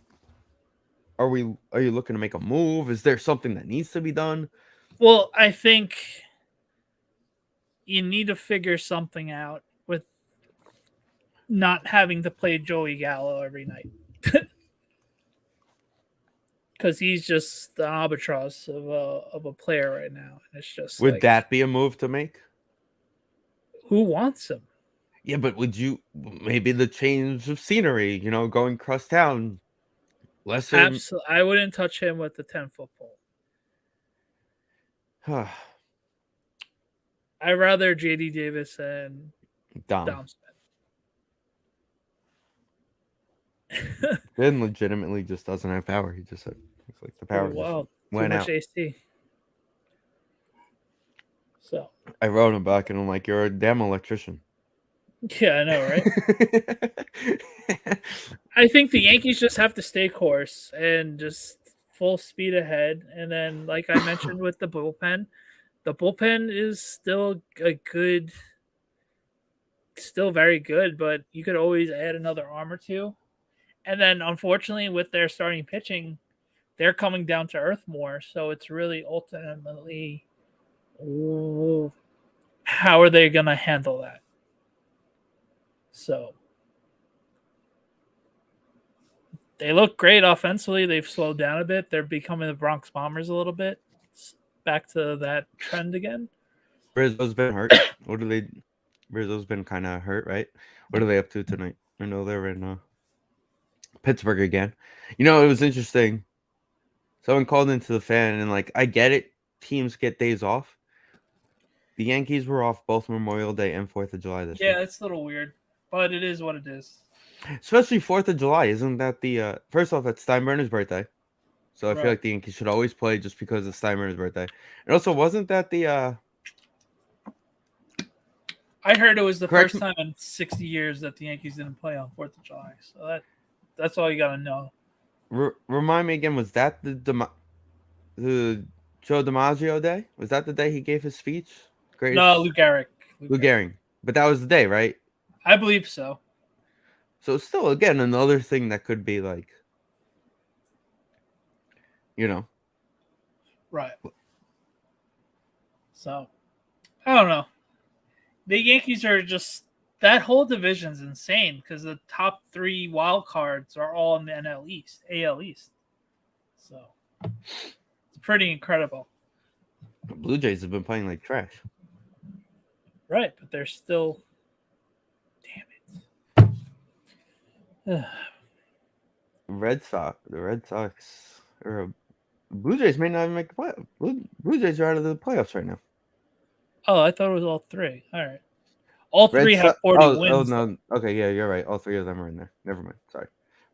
[SPEAKER 1] Are you looking to make a move? Is there something that needs to be done?
[SPEAKER 3] Well, I think you need to figure something out with not having to play Joey Gallo every night. Because he's just the albatross of a player right now. And it's just
[SPEAKER 1] Would that be a move to make?
[SPEAKER 3] Who wants him?
[SPEAKER 1] Yeah, but would you maybe the change of scenery, going across town, lesser?
[SPEAKER 3] Absolutely, I wouldn't touch him with the 10-foot pole. I'd rather JD Davis and Dom Smith.
[SPEAKER 1] Ben legitimately just doesn't have power. He just said it's like the power just went out.
[SPEAKER 3] Too much AC. So
[SPEAKER 1] I wrote him back and I'm like, you're a damn electrician.
[SPEAKER 3] Yeah, I know, right? I think the Yankees just have to stay course and just full speed ahead. And then, like I mentioned with the bullpen is still still very good, but you could always add another arm or two. And then, unfortunately, with their starting pitching, they're coming down to earth more. So it's really ultimately, how are they going to handle that? So they look great offensively. They've slowed down a bit. They're becoming the Bronx Bombers a little bit. Back to that trend again.
[SPEAKER 1] Rizzo's been hurt. Rizzo's been kind of hurt, right? What are they up to tonight? I know they're in Pittsburgh again. It was interesting. Someone called into the fan and I get it. Teams get days off. The Yankees were off both Memorial Day and 4th of July this year.
[SPEAKER 3] Yeah, it's a little weird, but it is what it is.
[SPEAKER 1] Especially 4th of July. Isn't that the first off, that's Steinbrenner's birthday. So I feel like the Yankees should always play just because it's Steinbrenner's birthday. And also, wasn't that the
[SPEAKER 3] I heard it was the first time in 60 years that the Yankees didn't play on 4th of July. So that's all you got to know.
[SPEAKER 1] Remind me again, was that the Joe DiMaggio day? Was that the day he gave his speech?
[SPEAKER 3] No, Lou Gehrig.
[SPEAKER 1] Lou Gehrig. But that was the day, right?
[SPEAKER 3] I believe so.
[SPEAKER 1] So still, again, another thing that could be
[SPEAKER 3] Right. So, I don't know. The Yankees are just, that whole division's insane because the top 3 wild cards are all in the AL East. So, it's pretty incredible.
[SPEAKER 1] The Blue Jays have been playing like trash.
[SPEAKER 3] Right, but they're still, damn it.
[SPEAKER 1] The Red Sox, or Blue Jays may not even make the playoffs. Blue Jays are out of the playoffs right now.
[SPEAKER 3] Oh, I thought it was all 3. All right. All 3 have 40 wins.
[SPEAKER 1] Oh, no. Okay, yeah, you're right. All 3 of them are in there. Never mind. Sorry.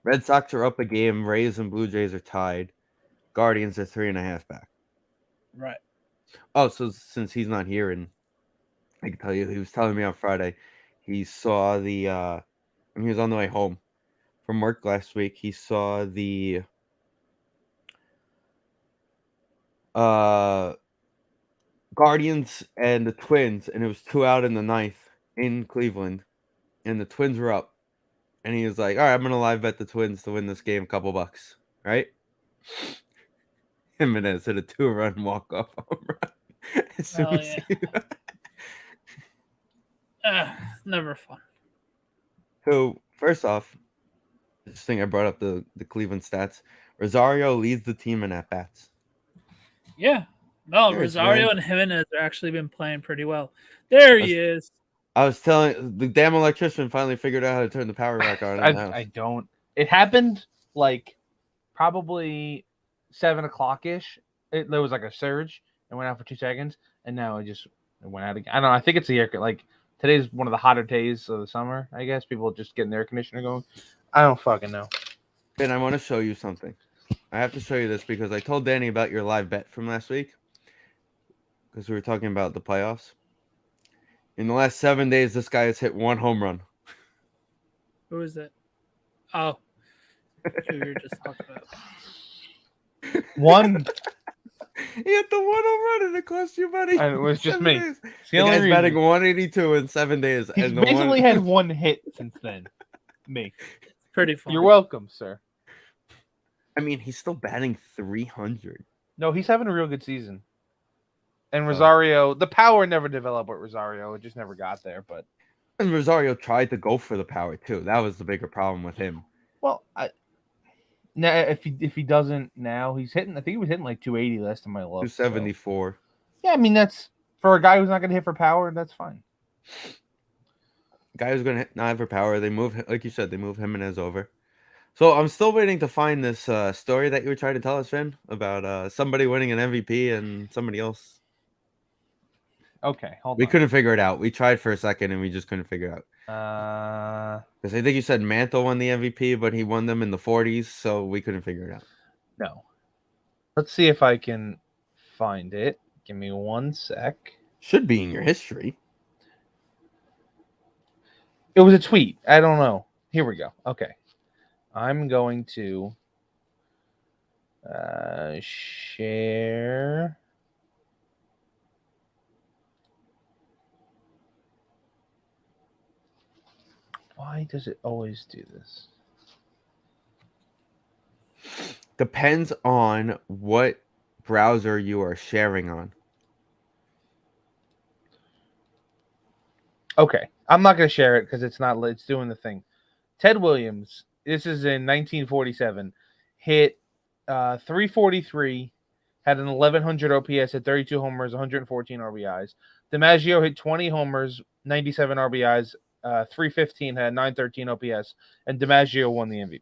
[SPEAKER 1] Red Sox are up a game. Rays and Blue Jays are tied. Guardians are 3.5 back.
[SPEAKER 3] Right.
[SPEAKER 1] Oh, so since he's not here, and I can tell you, he was telling me on Friday, he saw when he was on the way home from work last week, he saw the Guardians and the Twins, and it was 2 out in the 9th in Cleveland, and the Twins were up. And he was like, all right, I'm going to live bet the Twins to win this game a couple bucks, right? Jimenez hit a 2-run walk-off home run. As soon as
[SPEAKER 3] Never fun.
[SPEAKER 1] So first off, this thing I brought up the Cleveland stats. Rosario leads the team in at bats.
[SPEAKER 3] Yeah. No,
[SPEAKER 1] Serious,
[SPEAKER 3] Rosario
[SPEAKER 1] man.
[SPEAKER 3] and Jimenez are actually been playing pretty well. There he is.
[SPEAKER 1] I was telling the damn electrician finally figured out how to turn the power back on in the house.
[SPEAKER 2] I don't. It happened like probably 7 o'clock ish. There was like a surge and went out for 2 seconds, and now it went out again. I don't know. I think it's the air. Like today's one of the hotter days of the summer. I guess people just getting the air conditioner going. I don't fucking know.
[SPEAKER 1] Ben, I want to show you something. I have to show you this because I told Danny about your live bet from last week because we were talking about the playoffs. In the last 7 days, this guy has hit 1 home run.
[SPEAKER 3] Who is it? Oh, who we were just talking about.
[SPEAKER 2] One.
[SPEAKER 1] He hit the 1 home run and it cost you money.
[SPEAKER 2] And it was just
[SPEAKER 1] 7
[SPEAKER 2] me.
[SPEAKER 1] days.
[SPEAKER 2] It's
[SPEAKER 1] The guy's batting 182 in 7 days.
[SPEAKER 2] He's
[SPEAKER 1] and
[SPEAKER 2] basically had one hit since then. Me.
[SPEAKER 3] It's pretty fun.
[SPEAKER 2] You're welcome, sir.
[SPEAKER 1] I mean, he's still batting 300.
[SPEAKER 2] No, he's having a real good season. And Rosario, the power never developed with Rosario. It just never got there. But
[SPEAKER 1] And Rosario tried to go for the power too. That was the bigger problem with him.
[SPEAKER 2] well, now if he doesn't now, he's hitting. I think he was hitting like 280 last time I looked.
[SPEAKER 1] 274.
[SPEAKER 2] So. Yeah, I mean that's for a guy who's not going to hit for power. That's fine.
[SPEAKER 1] Guy who's going to not have for power. They move, like you said, they move Jimenez over. So I'm still waiting to find this story that you were trying to tell us, Finn, about somebody winning an MVP and somebody else.
[SPEAKER 2] Okay, hold on.
[SPEAKER 1] We couldn't figure it out. We tried for a second and we just couldn't figure it
[SPEAKER 2] out.
[SPEAKER 1] Because I think you said Mantle won the MVP, but he won them in the 40s, so we couldn't figure it out.
[SPEAKER 2] No. Let's see if I can find it. Give me 1 sec.
[SPEAKER 1] Should be in your history.
[SPEAKER 2] It was a tweet. I don't know. Here we go. Okay. I'm going to share. Why does it always do this?
[SPEAKER 1] Depends on what browser you are sharing on.
[SPEAKER 2] Okay. I'm not going to share it because it's doing the thing. Ted Williams, this is in 1947, hit 343, had an 1100 OPS, had 32 homers, 114 RBIs. DiMaggio hit 20 homers, 97 RBIs, 315, had 913 OPS, and DiMaggio won the MVP.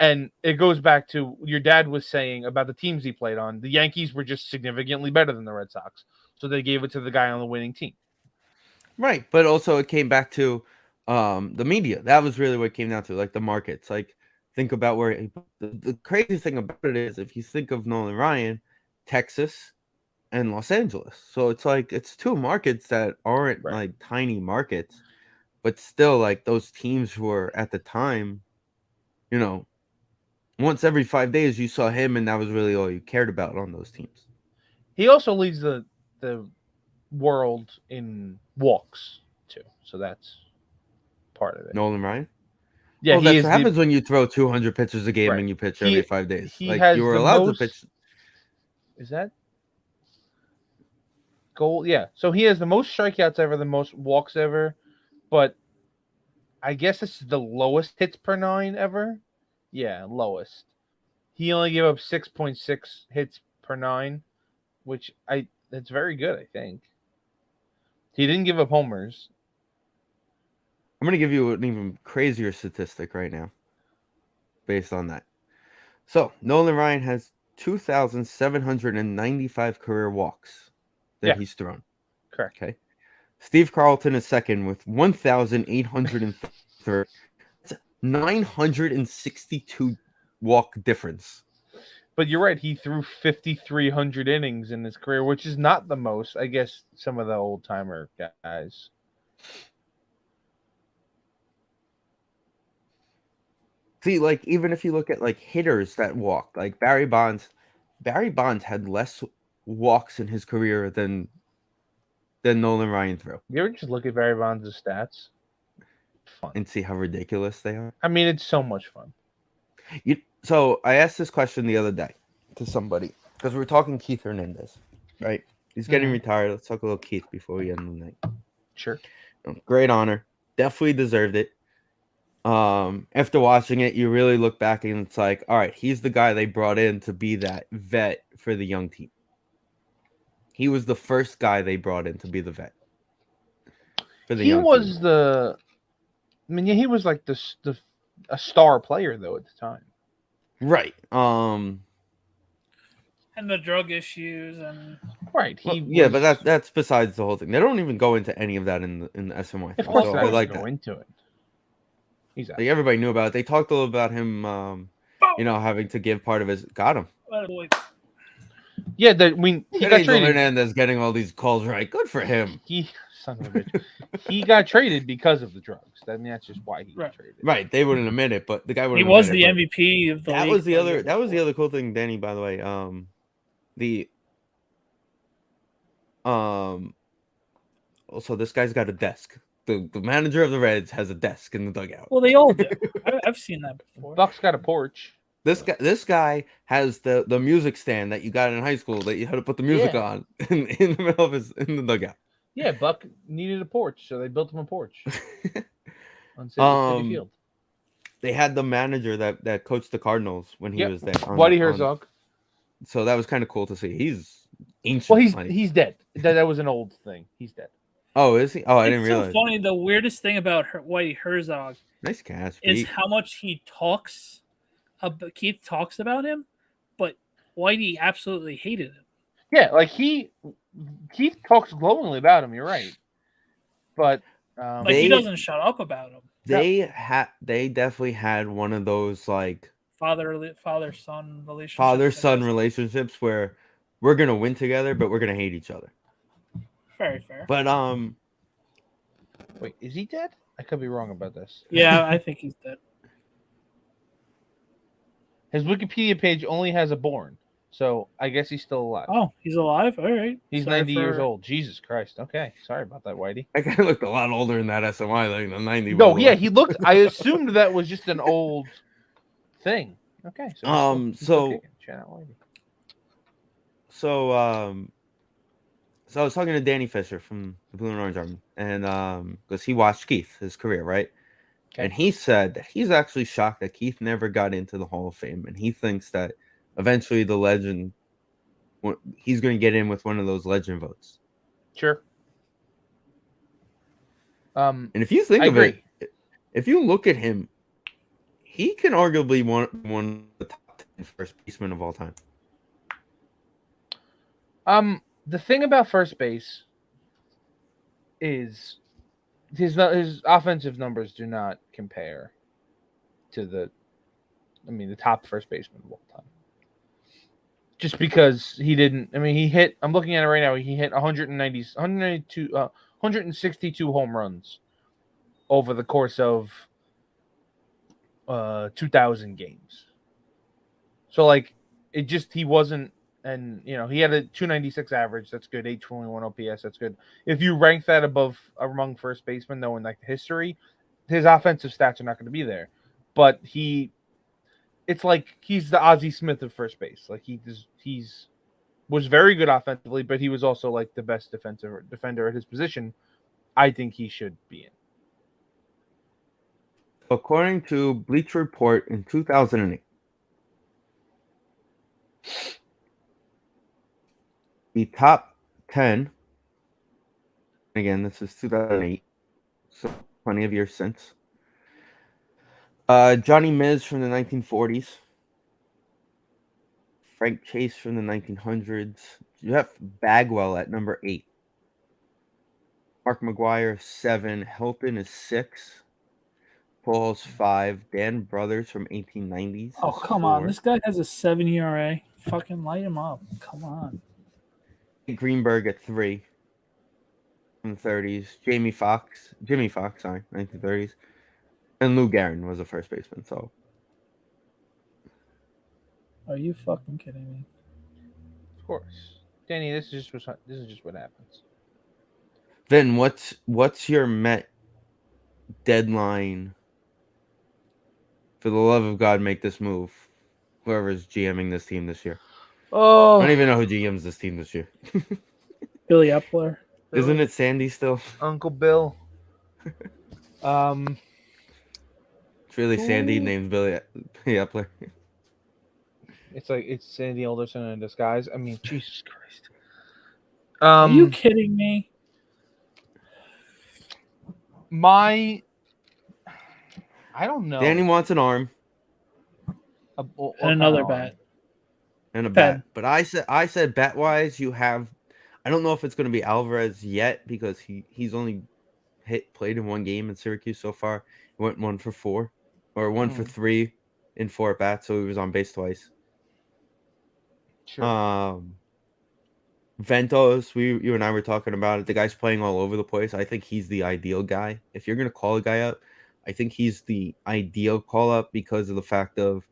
[SPEAKER 2] And it goes back to your dad was saying about the teams he played on. The Yankees were just significantly better than the Red Sox, so they gave it to the guy on the winning team.
[SPEAKER 1] Right, but also it came back to the media. That was really what it came down to, like the markets. Like, think about where the crazy thing about it is, if you think of Nolan Ryan, Texas and Los Angeles. So it's like it's 2 markets that aren't like tiny markets, but still like those teams were at the time, you know, once every 5 days you saw him, and that was really all you cared about on those teams.
[SPEAKER 2] He also leads the world in walks too, so that's part of it.
[SPEAKER 1] Nolan Ryan.
[SPEAKER 2] Yeah,
[SPEAKER 1] well, that's what happens when you throw 200 pitches a game and you pitch every 5 days. Like you were allowed to pitch.
[SPEAKER 2] Is that goal? Yeah. So he has the most strikeouts ever, the most walks ever, but I guess this is the lowest hits per 9 ever. Yeah, lowest. He only gave up 6.6 hits per 9, which that's very good, I think. He didn't give up homers.
[SPEAKER 1] I'm going to give you an even crazier statistic right now based on that. So, Nolan Ryan has 2,795 career walks that he's thrown.
[SPEAKER 2] Correct.
[SPEAKER 1] Okay. Steve Carlton is second with 1,830. That's 962 walk difference.
[SPEAKER 2] But you're right. He threw 5,300 innings in his career, which is not the most. I guess some of the old-timer guys.
[SPEAKER 1] See, like, even if you look at, like, hitters that walk, like Barry Bonds had less walks in his career than Nolan Ryan threw.
[SPEAKER 2] You ever just look at Barry Bonds' stats? Fun.
[SPEAKER 1] And see how ridiculous they are?
[SPEAKER 2] I mean, it's so much fun.
[SPEAKER 1] So I asked this question the other day to somebody because we were talking Keith Hernandez, right? He's getting retired. Let's talk a little Keith before we end the night.
[SPEAKER 2] Sure.
[SPEAKER 1] Great honor. Definitely deserved it. After watching it, you really look back and it's like, all right, he's the guy they brought in to be that vet for the young team. He was the first guy they brought in to be the vet for the
[SPEAKER 2] He
[SPEAKER 1] young
[SPEAKER 2] was
[SPEAKER 1] team.
[SPEAKER 2] yeah, he was like a star player though at the time.
[SPEAKER 1] Right.
[SPEAKER 3] And the drug issues and
[SPEAKER 2] Right.
[SPEAKER 1] But that's besides the whole thing. They don't even go into any of that in the SMY.
[SPEAKER 2] Of course,
[SPEAKER 1] so
[SPEAKER 2] I
[SPEAKER 1] I like
[SPEAKER 2] go
[SPEAKER 1] that.
[SPEAKER 2] into it.
[SPEAKER 1] Like everybody knew about it. They talked a little about him, having to give part of his. Got him.
[SPEAKER 2] Yeah, he got traded.
[SPEAKER 1] Hernandez getting all these calls right. Good for him.
[SPEAKER 2] Son of a bitch. He got traded because of the drugs. I mean, that's just why he got traded.
[SPEAKER 1] Right. They wouldn't admit it, but the guy wouldn't.
[SPEAKER 3] He was
[SPEAKER 1] admit
[SPEAKER 3] the
[SPEAKER 1] it,
[SPEAKER 3] MVP of the
[SPEAKER 1] that
[SPEAKER 3] league.
[SPEAKER 1] was the other. That was the other cool thing, Danny. By the way, also this guy's got a desk. The manager of the Reds has a desk in the dugout.
[SPEAKER 3] Well, they all do. I've seen that before.
[SPEAKER 2] Buck's got a porch.
[SPEAKER 1] This guy has the music stand that you got in high school that you had to put the music on in the middle of in the dugout.
[SPEAKER 2] Yeah, Buck needed a porch, so they built him a porch on City Field.
[SPEAKER 1] They had the manager that coached the Cardinals when he was there.
[SPEAKER 2] Whitey Herzog.
[SPEAKER 1] So that was kind of cool to see. He's ancient.
[SPEAKER 2] Well, he's dead. That was an old thing. He's dead.
[SPEAKER 1] Oh, is he? Oh, I didn't realize.
[SPEAKER 3] It's so funny. The weirdest thing about Whitey Herzog,
[SPEAKER 1] nice catch,
[SPEAKER 3] is how much he talks. Keith talks about him, but Whitey absolutely hated him.
[SPEAKER 2] Yeah, like Keith talks glowingly about him. You're right, but
[SPEAKER 3] he doesn't shut up about him.
[SPEAKER 1] They definitely had one of those like
[SPEAKER 3] father-son relationships
[SPEAKER 1] where we're gonna win together, but we're gonna hate each other.
[SPEAKER 3] Very fair.
[SPEAKER 1] But
[SPEAKER 2] wait, is he dead? I could be wrong about this.
[SPEAKER 3] Yeah, I think he's dead.
[SPEAKER 2] His Wikipedia page only has a born, so I guess he's still alive.
[SPEAKER 3] Oh, he's alive? All right.
[SPEAKER 2] He's 90 years old. Jesus Christ. Okay, sorry about that, Whitey.
[SPEAKER 1] That guy looked a lot older in that SMI than the 90.
[SPEAKER 2] No, yeah, he looked. I assumed that was just an old thing. Okay,
[SPEAKER 1] so I was talking to Danny Fisher from the Blue and Orange Army, and because he watched Keith, his career, right? Okay. And he said that he's actually shocked that Keith never got into the Hall of Fame, and he thinks that eventually the legend, he's going to get in with one of those legend votes.
[SPEAKER 2] Sure.
[SPEAKER 1] And if you think of it, if you look at him, he can arguably one of the top 10 first basemen of all time.
[SPEAKER 2] The thing about first base is his offensive numbers do not compare to the top first baseman of all time. Just because he didn't, he hit, I'm looking at it right now, he hit 162 home runs over the course of 2,000 games. So he wasn't. And, he had a 296 average. That's good. 821 OPS. That's good. If you rank that among first basemen, though, in history, his offensive stats are not going to be there. But it's like he's the Ozzie Smith of first base. Like he's was very good offensively, but he was also the best defender at his position. I think he should be in.
[SPEAKER 1] According to Bleacher Report in 2008. The top 10, again, this is 2008, so plenty of years since. Johnny Miz from the 1940s. Frank Chase from the 1900s. Jeff Bagwell at number 8. Mark McGwire, 7. Hilton is 6. Paul's 5. Dan Brothers from 1890s.
[SPEAKER 3] Oh, come
[SPEAKER 1] 4.
[SPEAKER 3] on. This guy has a 7 ERA. Fucking light him up. Come on.
[SPEAKER 1] Greenberg at 3 from the 30s. Jimmy Fox, 1930s. And Lou Gehrig was a first baseman, so.
[SPEAKER 3] Are you fucking kidding me?
[SPEAKER 2] Of course. Danny, this is just what happens.
[SPEAKER 1] Then what's your Met deadline? For the love of God, make this move. Whoever's GMing this team this year.
[SPEAKER 2] Oh,
[SPEAKER 1] I don't even know who GMs this team this year.
[SPEAKER 3] Billy Epler.
[SPEAKER 1] Isn't it Sandy still?
[SPEAKER 2] Uncle Bill.
[SPEAKER 1] It's really Sandy
[SPEAKER 2] Who-
[SPEAKER 1] named Billy Epler.
[SPEAKER 2] it's Sandy Alderson in disguise. I mean, Jesus Christ.
[SPEAKER 3] Are you kidding me?
[SPEAKER 2] I don't know.
[SPEAKER 1] Danny wants an arm
[SPEAKER 2] What
[SPEAKER 3] And another
[SPEAKER 2] kind of arm?
[SPEAKER 3] bat.
[SPEAKER 1] and a
[SPEAKER 3] Pen.
[SPEAKER 1] bat. But I said bat wise, you have. I don't know if it's going to be Alvarez yet because he's only played in one game in Syracuse so far. He went 1 for 4 or 1 for 3 in 4 at bats, so he was on base twice.
[SPEAKER 2] Sure.
[SPEAKER 1] Ventos, you and I were talking about it. The guy's playing all over the place. I think he's the ideal guy. If you're gonna call a guy up, I think he's the ideal call up because of the fact of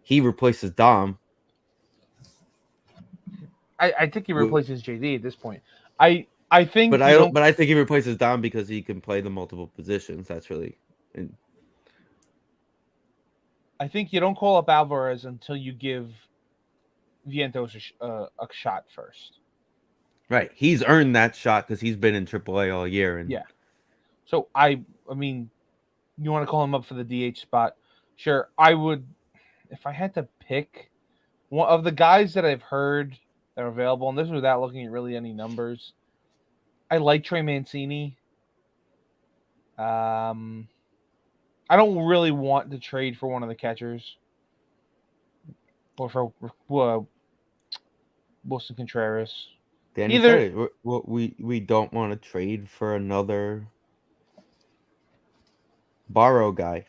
[SPEAKER 1] he replaces Dom.
[SPEAKER 2] I think he replaces JD at this point. I think,
[SPEAKER 1] but I think he replaces Dom because he can play the multiple positions. That's really.
[SPEAKER 2] I think you don't call up Alvarez until you give Vientos a shot first.
[SPEAKER 1] Right, he's earned that shot because he's been in AAA all year. And
[SPEAKER 2] yeah, so I mean, you want to call him up for the DH spot? Sure, I would. If I had to pick one of the guys that I've heard that are available, and this is without looking at really any numbers, I like Trey Mancini. I don't really want to trade for one of the catchers or for Wilson Contreras.
[SPEAKER 1] Danny said it. We don't want to trade for another borrow guy.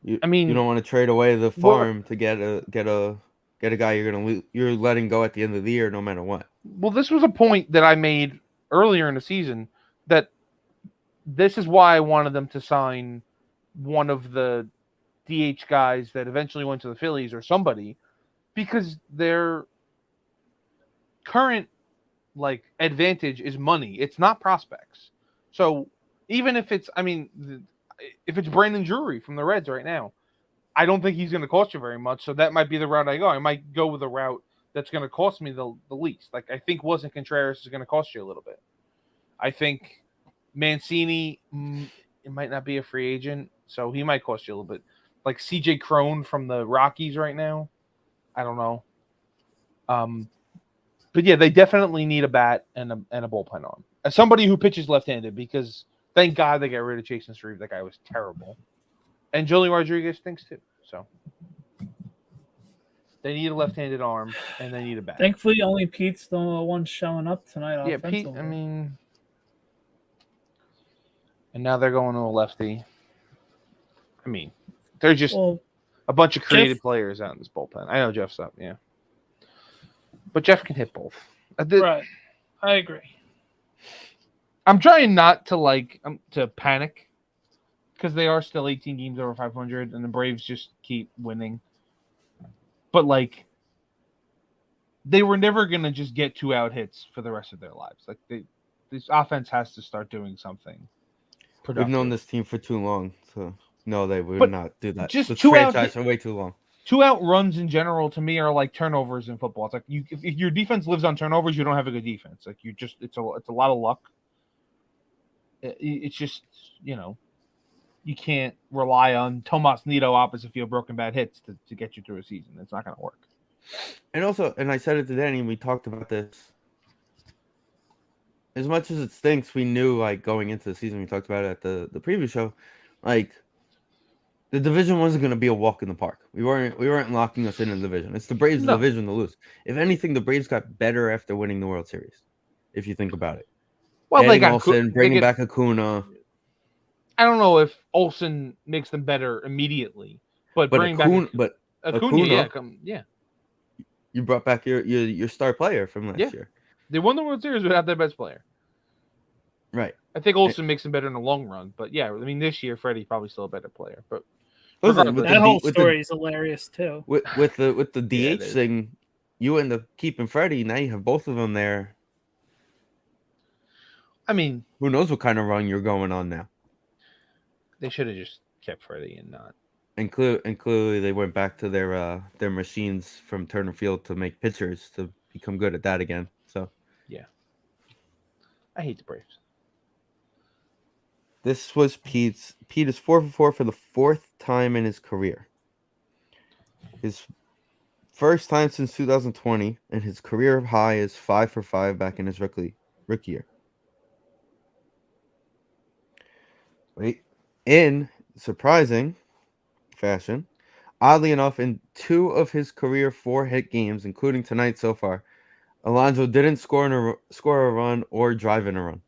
[SPEAKER 1] You don't want to trade away the farm to get a guy you're letting go at the end of the year no matter what.
[SPEAKER 2] Well, this was a point that I made earlier in the season that this is why I wanted them to sign one of the DH guys that eventually went to the Phillies or somebody, because their current advantage is money. It's not prospects. So even if it's, if it's Brandon Drury from the Reds right now, I don't think he's going to cost you very much. So that might be the route I go. I might go with a route that's going to cost me the least. I think Wilson Contreras is going to cost you a little bit. I think Mancini, it might not be a free agent, so he might cost you a little bit. Like CJ Crone from the Rockies right now. I don't know. But yeah, they definitely need a bat and a bullpen arm. As somebody who pitches left-handed, because thank God they got rid of Chase and Shreve. That guy was terrible. And Jolie Rodriguez thinks too. So they need a left-handed arm and they need a bat.
[SPEAKER 3] Thankfully, only Pete's the one showing up tonight.
[SPEAKER 2] Yeah, Pete. And now they're going to a lefty. They're just a bunch of creative players out in this bullpen. I know Jeff's up, yeah. But Jeff can hit both.
[SPEAKER 3] Right. I agree.
[SPEAKER 2] I'm trying not to to panic because they are still 18 games over 500 and the Braves just keep winning. But they were never going to just get 2-out hits for the rest of their lives. This offense has to start doing something productive.
[SPEAKER 1] We've known this team for too long, so no, they would not do that.
[SPEAKER 2] Just
[SPEAKER 1] this franchise for way too long.
[SPEAKER 2] 2-out runs in general to me are like turnovers in football. It's like if your defense lives on turnovers, you don't have a good defense. It's a lot of luck. It's just you can't rely on Tomas Nido opposite field broken bad hits to get you through a season. It's not going to work.
[SPEAKER 1] And I said it to Danny, and we talked about this. As much as it stinks, we knew going into the season. We talked about it at the previous show, the division wasn't going to be a walk in the park. We weren't locking us in the division. It's the Braves' division to lose. If anything, the Braves got better after winning the World Series. If you think about it.
[SPEAKER 2] Well,
[SPEAKER 1] they got Olsen, bringing back Acuna.
[SPEAKER 2] I don't know if Olsen makes them better immediately, but bring
[SPEAKER 1] Acuna,
[SPEAKER 2] back Acuna, yeah.
[SPEAKER 1] You brought back your star player from last year.
[SPEAKER 2] They won the World Series without their best player.
[SPEAKER 1] Right.
[SPEAKER 2] I think Olsen makes them better in the long run, but yeah, this year Freddie's probably still a better player. But
[SPEAKER 3] that whole story is hilarious too.
[SPEAKER 1] With the DH thing, you end up keeping Freddie. Now you have both of them there.
[SPEAKER 2] Who
[SPEAKER 1] knows what kind of run you're going on now?
[SPEAKER 2] They should have just kept Freddie and not.
[SPEAKER 1] And clearly they went back to their machines from Turner Field to make pitchers to become good at that again. So
[SPEAKER 2] yeah, I hate the Braves.
[SPEAKER 1] This was Pete's. Pete is 4 for 4 for the fourth time in his career. His first time since 2020, and his career high is 5 for 5 back in his rookie year. Wait, in surprising fashion, oddly enough, in 2 of his career 4-hit games, including tonight so far, Alonso didn't score a run or drive in a run.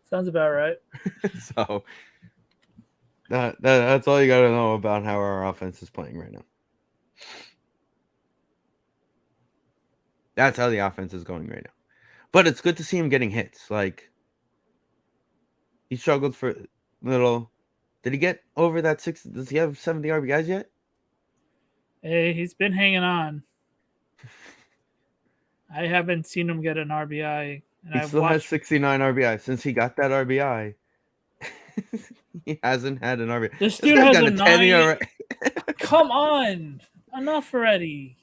[SPEAKER 3] Sounds about right.
[SPEAKER 1] So that's all you got to know about how our offense is playing right now. That's how the offense is going right now. But it's good to see him getting hits. Like, he struggled for a little. Did he get over that 6? Does he have 70 RBIs yet?
[SPEAKER 3] Hey, he's been hanging on. I haven't seen him get an RBI. And
[SPEAKER 1] He
[SPEAKER 3] I've
[SPEAKER 1] still has
[SPEAKER 3] watched
[SPEAKER 1] 69 RBI. Since he got that RBI, he hasn't had an RBI.
[SPEAKER 3] this
[SPEAKER 1] This
[SPEAKER 3] dude
[SPEAKER 1] guy's
[SPEAKER 3] has
[SPEAKER 1] got
[SPEAKER 3] a
[SPEAKER 1] a 10 ERA.
[SPEAKER 3] Come on. Enough already.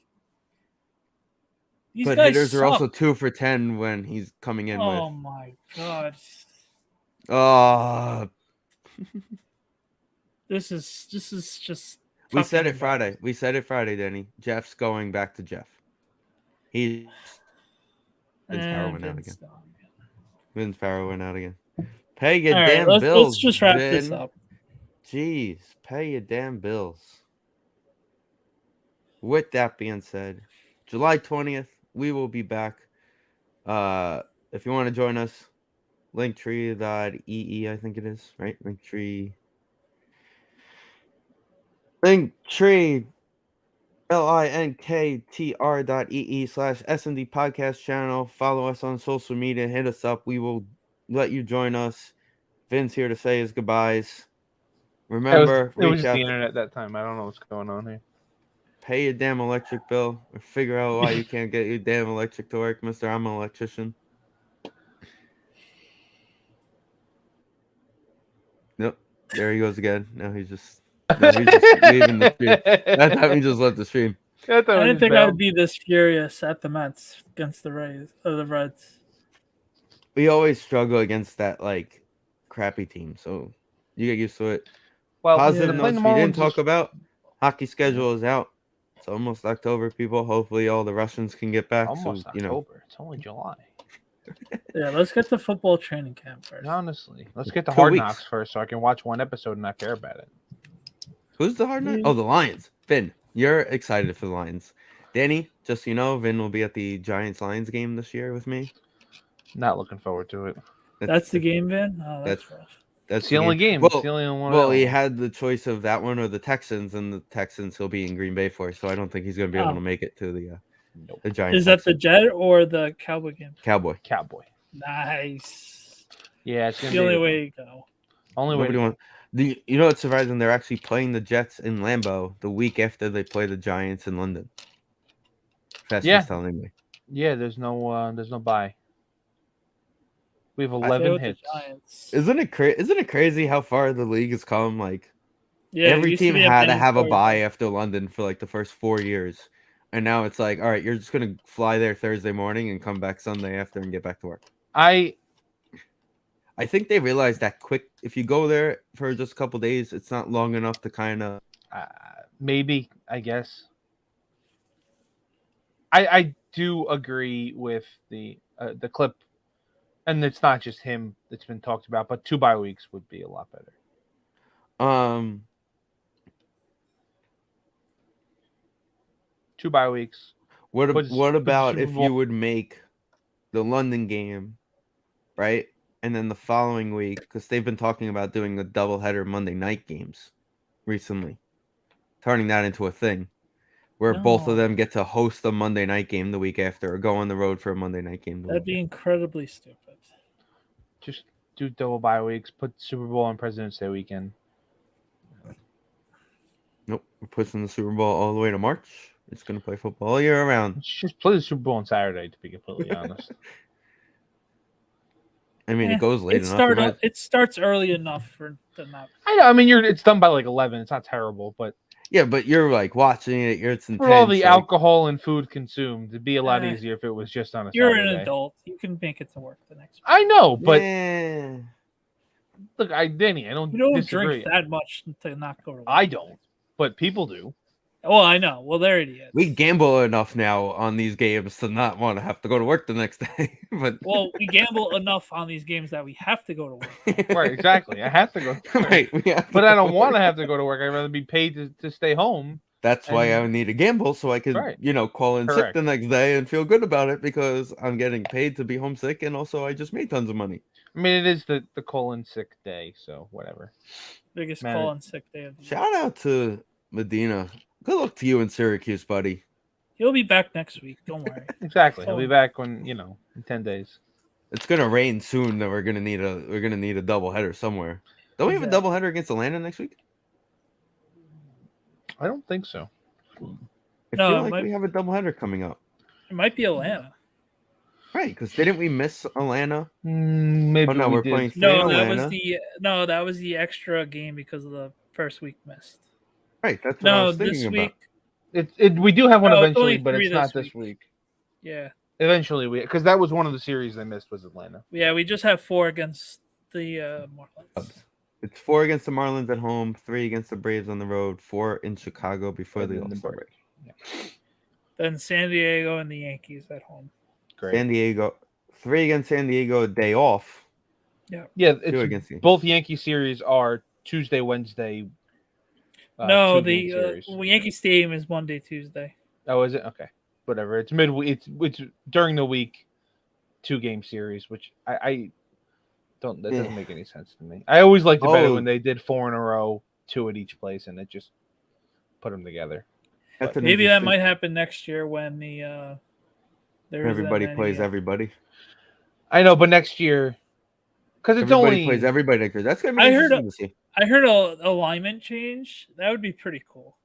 [SPEAKER 3] These
[SPEAKER 1] But
[SPEAKER 3] guys
[SPEAKER 1] hitters are
[SPEAKER 3] suck.
[SPEAKER 1] also 2 for 10 when he's coming in
[SPEAKER 3] Oh
[SPEAKER 1] with.
[SPEAKER 3] my god.
[SPEAKER 1] Oh,
[SPEAKER 3] This is just
[SPEAKER 1] we said
[SPEAKER 3] fucking
[SPEAKER 1] it Friday. We said it Friday, Danny. Jeff's going back to Jeff. Vince Farrow went out again. Vince Farrow went out again. Pay your
[SPEAKER 3] All right,
[SPEAKER 1] damn
[SPEAKER 3] let's
[SPEAKER 1] bills,
[SPEAKER 3] just wrap this
[SPEAKER 1] Vin.
[SPEAKER 3] up.
[SPEAKER 1] Jeez, pay your damn bills. With that being said, July 20th, we will be back. If you want to join us, linktree.ee, I think it is, right? Linktree, linktr.ee/SND podcast channel. Follow us on social media. Hit us up. We will let you join us. Vin's here to say his goodbyes. Remember,
[SPEAKER 2] it was
[SPEAKER 1] reach
[SPEAKER 2] just
[SPEAKER 1] out.
[SPEAKER 2] the internet that time. I don't know what's going on here.
[SPEAKER 1] Pay your damn electric bill, or figure out why you can't get your damn electric to work, mister. I'm an electrician. Nope. There he goes again. Now he's just leaving the stream. That time he just left the stream.
[SPEAKER 3] I didn't think I'd be this furious at the Mets against the Reds.
[SPEAKER 1] We always struggle against that like crappy team, so you get used to it.
[SPEAKER 2] Well,
[SPEAKER 1] Positive
[SPEAKER 3] yeah.
[SPEAKER 1] notes we didn't talk about. Hockey schedule is out. It's almost October, people. Hopefully all the Russians can get back.
[SPEAKER 2] Almost
[SPEAKER 1] so,
[SPEAKER 2] October. It's only July.
[SPEAKER 3] Yeah, let's get the football training camp first.
[SPEAKER 2] Honestly, let's get the
[SPEAKER 1] 2
[SPEAKER 2] Hard
[SPEAKER 1] weeks.
[SPEAKER 2] Knocks first, so I can watch one episode and not care about it.
[SPEAKER 1] Who's the hard knot? Oh, the Lions. Vin, you're excited for the Lions. Danny, just so you know, Vin will be at the Giants-Lions game this year with me.
[SPEAKER 2] Not looking forward to it.
[SPEAKER 3] That's the game, Vin? Oh, that's rough.
[SPEAKER 1] That's
[SPEAKER 2] It's the only game.
[SPEAKER 1] Well,
[SPEAKER 2] It's the only one.
[SPEAKER 1] well, he had the choice of that one or the Texans, and the Texans he'll be in Green Bay for, so I don't think he's going to be able to make it to the Giants.
[SPEAKER 3] Is that the Jet or the Cowboy game?
[SPEAKER 1] Cowboy.
[SPEAKER 3] Nice.
[SPEAKER 2] Yeah, it's
[SPEAKER 3] the only way to go.
[SPEAKER 2] Only
[SPEAKER 1] Nobody
[SPEAKER 2] way.
[SPEAKER 1] wants. You know what's surprising? They're actually playing the Jets in Lambeau the week after they play the Giants in London. Fastest telling me.
[SPEAKER 2] Yeah, there's no bye. We have 11 hits.
[SPEAKER 1] Isn't it crazy how far the league has come? Like,
[SPEAKER 3] yeah,
[SPEAKER 1] every team had to have a bye after London for like the first 4 years, and now it's like, all right, you're just gonna fly there Thursday morning and come back Sunday after and get back to work. I think they realized that quick. If you go there for just a couple days, it's not long enough to kind of.
[SPEAKER 2] Maybe, I guess. I do agree with the clip, and it's not just him that's been talked about, but 2 bye weeks would be a lot better. 2 bye weeks.
[SPEAKER 1] What about if you would make the London game, right? And then the following week, because they've been talking about doing the doubleheader Monday night games recently, turning that into a thing where both of them get to host a Monday night game the week after or go on the road for a Monday night game.
[SPEAKER 3] That'd be incredibly stupid.
[SPEAKER 2] Just do double bye weeks, put Super Bowl on President's Day weekend.
[SPEAKER 1] Nope, we're pushing the Super Bowl all the way to March. It's going to play football all year round.
[SPEAKER 2] Just play the Super Bowl on Saturday, to be completely honest.
[SPEAKER 1] I mean, it goes late enough.
[SPEAKER 3] It starts early enough for to not.
[SPEAKER 2] I know. I mean, it's done by like 11. It's not terrible, but
[SPEAKER 1] Yeah, but you're like watching it. It's intense.
[SPEAKER 2] for all the
[SPEAKER 1] like,
[SPEAKER 2] alcohol and food consumed, it'd be a lot
[SPEAKER 3] Eh,
[SPEAKER 2] easier if it was just on a
[SPEAKER 3] You're
[SPEAKER 2] Saturday.
[SPEAKER 3] an adult. You can make it to work the next week.
[SPEAKER 2] I know, but
[SPEAKER 1] yeah.
[SPEAKER 2] look, Danny, I don't
[SPEAKER 3] You don't
[SPEAKER 2] disagree.
[SPEAKER 3] drink that much to not go to work.
[SPEAKER 2] I don't, but people do.
[SPEAKER 3] Well, I know. Well, there it is.
[SPEAKER 1] We gamble enough now on these games to not want to have to go to work the next day. But
[SPEAKER 3] Well, we gamble enough on these games that we have to go to work.
[SPEAKER 2] Right, exactly. I have to go.
[SPEAKER 1] Right,
[SPEAKER 2] But I don't want to have to go to work. I'd rather be paid to stay home.
[SPEAKER 1] That's why I need to gamble so I could,
[SPEAKER 2] Right.
[SPEAKER 1] call in sick
[SPEAKER 2] Correct.
[SPEAKER 1] the next day and feel good about it because I'm getting paid to be homesick and also I just made tons of money.
[SPEAKER 2] I mean, it is the colon sick day, so whatever.
[SPEAKER 3] Biggest
[SPEAKER 2] Man,
[SPEAKER 3] call on sick day of the year.
[SPEAKER 1] Shout out to Medina. Good luck to you in Syracuse, buddy.
[SPEAKER 3] He'll be back next week. Don't worry.
[SPEAKER 2] Exactly. He'll be back when in 10 days.
[SPEAKER 1] It's gonna rain soon. That we're gonna need a doubleheader somewhere. Don't we have a doubleheader against Atlanta next week?
[SPEAKER 2] I don't think so.
[SPEAKER 1] I feel like we have a doubleheader coming up.
[SPEAKER 3] It might be Atlanta.
[SPEAKER 1] Right, because didn't we miss Atlanta?
[SPEAKER 2] Maybe
[SPEAKER 1] Oh no, we're
[SPEAKER 2] did.
[SPEAKER 1] playing.
[SPEAKER 3] No,
[SPEAKER 1] Atlanta.
[SPEAKER 3] that was the extra game because of the first week missed.
[SPEAKER 1] Right, that's what I was thinking
[SPEAKER 3] this
[SPEAKER 1] about.
[SPEAKER 3] week.
[SPEAKER 2] We do have one
[SPEAKER 3] No, it's
[SPEAKER 2] eventually,
[SPEAKER 3] only
[SPEAKER 2] but
[SPEAKER 3] three
[SPEAKER 2] it's not
[SPEAKER 3] this
[SPEAKER 2] this week.
[SPEAKER 3] Yeah.
[SPEAKER 2] Eventually, because that was one of the series they missed was Atlanta.
[SPEAKER 3] Yeah, we just have 4 against the Marlins.
[SPEAKER 1] It's 4 against the Marlins at home, 3 against the Braves on the road, 4 in Chicago before the All-Star break.
[SPEAKER 2] Yeah.
[SPEAKER 3] Then San Diego and the Yankees at home.
[SPEAKER 2] Great.
[SPEAKER 1] San Diego, 3 against San Diego, a day off.
[SPEAKER 3] Yeah.
[SPEAKER 2] Yeah,
[SPEAKER 1] 2 against the
[SPEAKER 2] both Yankee series are Tuesday, Wednesday.
[SPEAKER 3] No, the Yankee Stadium is Monday, Tuesday.
[SPEAKER 2] Oh, is it? Okay. Whatever. It's midweek. It's during the week, 2-game series, which I don't. That doesn't make any sense to me. I always liked it better when they did 4 in a row, 2 at each place, and it just put them together.
[SPEAKER 3] Maybe that might happen next year when the
[SPEAKER 1] everybody plays everybody.
[SPEAKER 2] I know, but next year, because it's
[SPEAKER 1] everybody plays everybody next year. That's gonna be interesting to see.
[SPEAKER 3] I heard a alignment change. That would be pretty cool.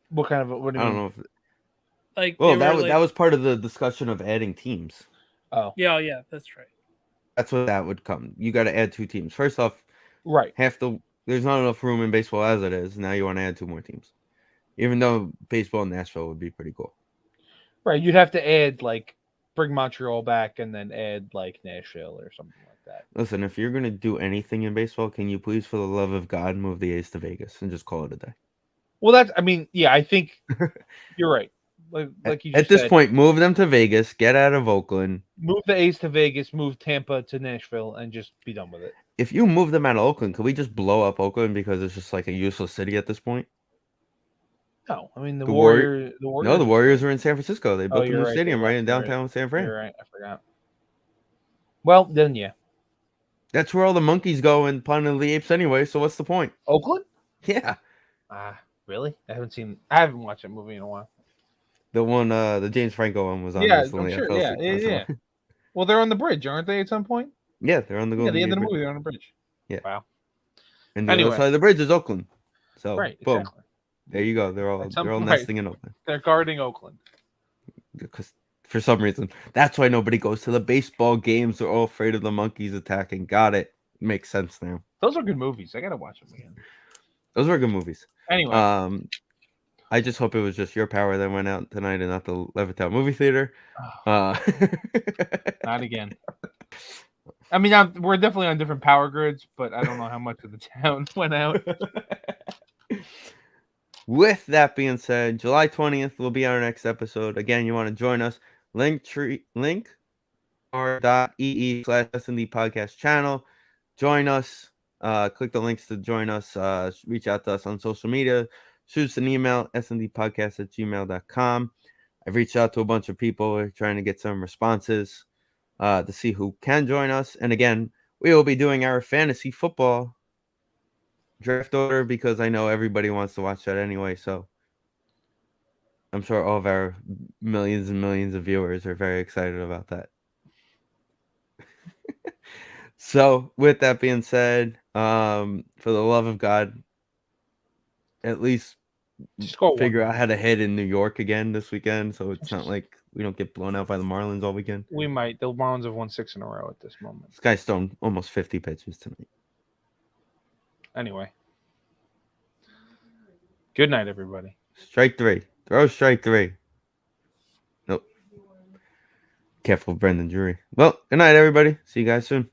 [SPEAKER 2] What kind of? What do you mean?
[SPEAKER 1] I don't know.
[SPEAKER 3] Like,
[SPEAKER 1] well, that was part of the discussion of adding teams.
[SPEAKER 2] Oh,
[SPEAKER 3] yeah, that's right.
[SPEAKER 1] That's what that would come. You got to add 2 teams. First off,
[SPEAKER 2] right.
[SPEAKER 1] There's not enough room in baseball as it is. Now you want to add 2 more teams. Even though baseball in Nashville would be pretty cool.
[SPEAKER 2] Right, you'd have to add bring Montreal back and then add Nashville or something like that.
[SPEAKER 1] Listen, if you're gonna do anything in baseball, can you please, for the love of God, move the A's to Vegas and just call it a day?
[SPEAKER 2] Well, I think you're right. Like you just
[SPEAKER 1] at this
[SPEAKER 2] said,
[SPEAKER 1] point, move them to Vegas, get out of Oakland,
[SPEAKER 2] move the A's to Vegas, move Tampa to Nashville, and just be done with it.
[SPEAKER 1] If you move them out of Oakland, could we just blow up Oakland because it's just like a useless city at this point?
[SPEAKER 2] No, I mean the Warriors.
[SPEAKER 1] No, the Warriors are in San Francisco. They built a new stadium right in downtown San Fran.
[SPEAKER 2] You're right. I forgot. Well, then yeah,
[SPEAKER 1] that's where all the monkeys go in Planet of the Apes anyway. So what's the point?
[SPEAKER 2] Oakland?
[SPEAKER 1] Yeah.
[SPEAKER 2] Really? I haven't watched that movie in a while.
[SPEAKER 1] The one, the James Franco one was on.
[SPEAKER 2] Yeah, I'm sure. Yeah. Well, they're on the bridge, aren't they? At some point.
[SPEAKER 1] Yeah, they're on the
[SPEAKER 2] Golden Gate. The end of the movie, they're on the bridge.
[SPEAKER 1] Yeah.
[SPEAKER 2] Wow.
[SPEAKER 1] And the other side of the bridge is Oakland. So
[SPEAKER 2] right,
[SPEAKER 1] boom.
[SPEAKER 2] exactly.
[SPEAKER 1] There you go. They're all nesting in Oakland.
[SPEAKER 2] They're guarding Oakland.
[SPEAKER 1] Because for some reason, that's why nobody goes to the baseball games. They're all afraid of the monkeys attacking. Got it. Makes sense now.
[SPEAKER 2] Those are good movies. I gotta watch them again.
[SPEAKER 1] Those were good movies.
[SPEAKER 2] Anyway,
[SPEAKER 1] I just hope it was just your power that went out tonight and not the Levittown movie theater.
[SPEAKER 2] Not again. I mean, we're definitely on different power grids, but I don't know how much of the town went out.
[SPEAKER 1] With that being said, July 20th will be our next episode. Again, you want to join us, link.ee/SND podcast channel. Join us. Click the links to join us. Reach out to us on social media. Shoot us an email, sndpodcast@gmail.com. I've reached out to a bunch of people. We're trying to get some responses to see who can join us. And again, we will be doing our fantasy football draft order because I know everybody wants to watch that anyway. So I'm sure all of our millions and millions of viewers are very excited about that. So with that being said, for the love of God, at least figure out how to head in New York again this weekend. So it's not like we don't get blown out by the Marlins all weekend.
[SPEAKER 2] We might. The Marlins have won 6 in a row at this moment.
[SPEAKER 1] This guy's thrown almost 50 pitches tonight.
[SPEAKER 2] Anyway. Good night, everybody.
[SPEAKER 1] Strike 3. Throw strike 3. Nope. Careful, Brendan Drury. Well, good night, everybody. See you guys soon.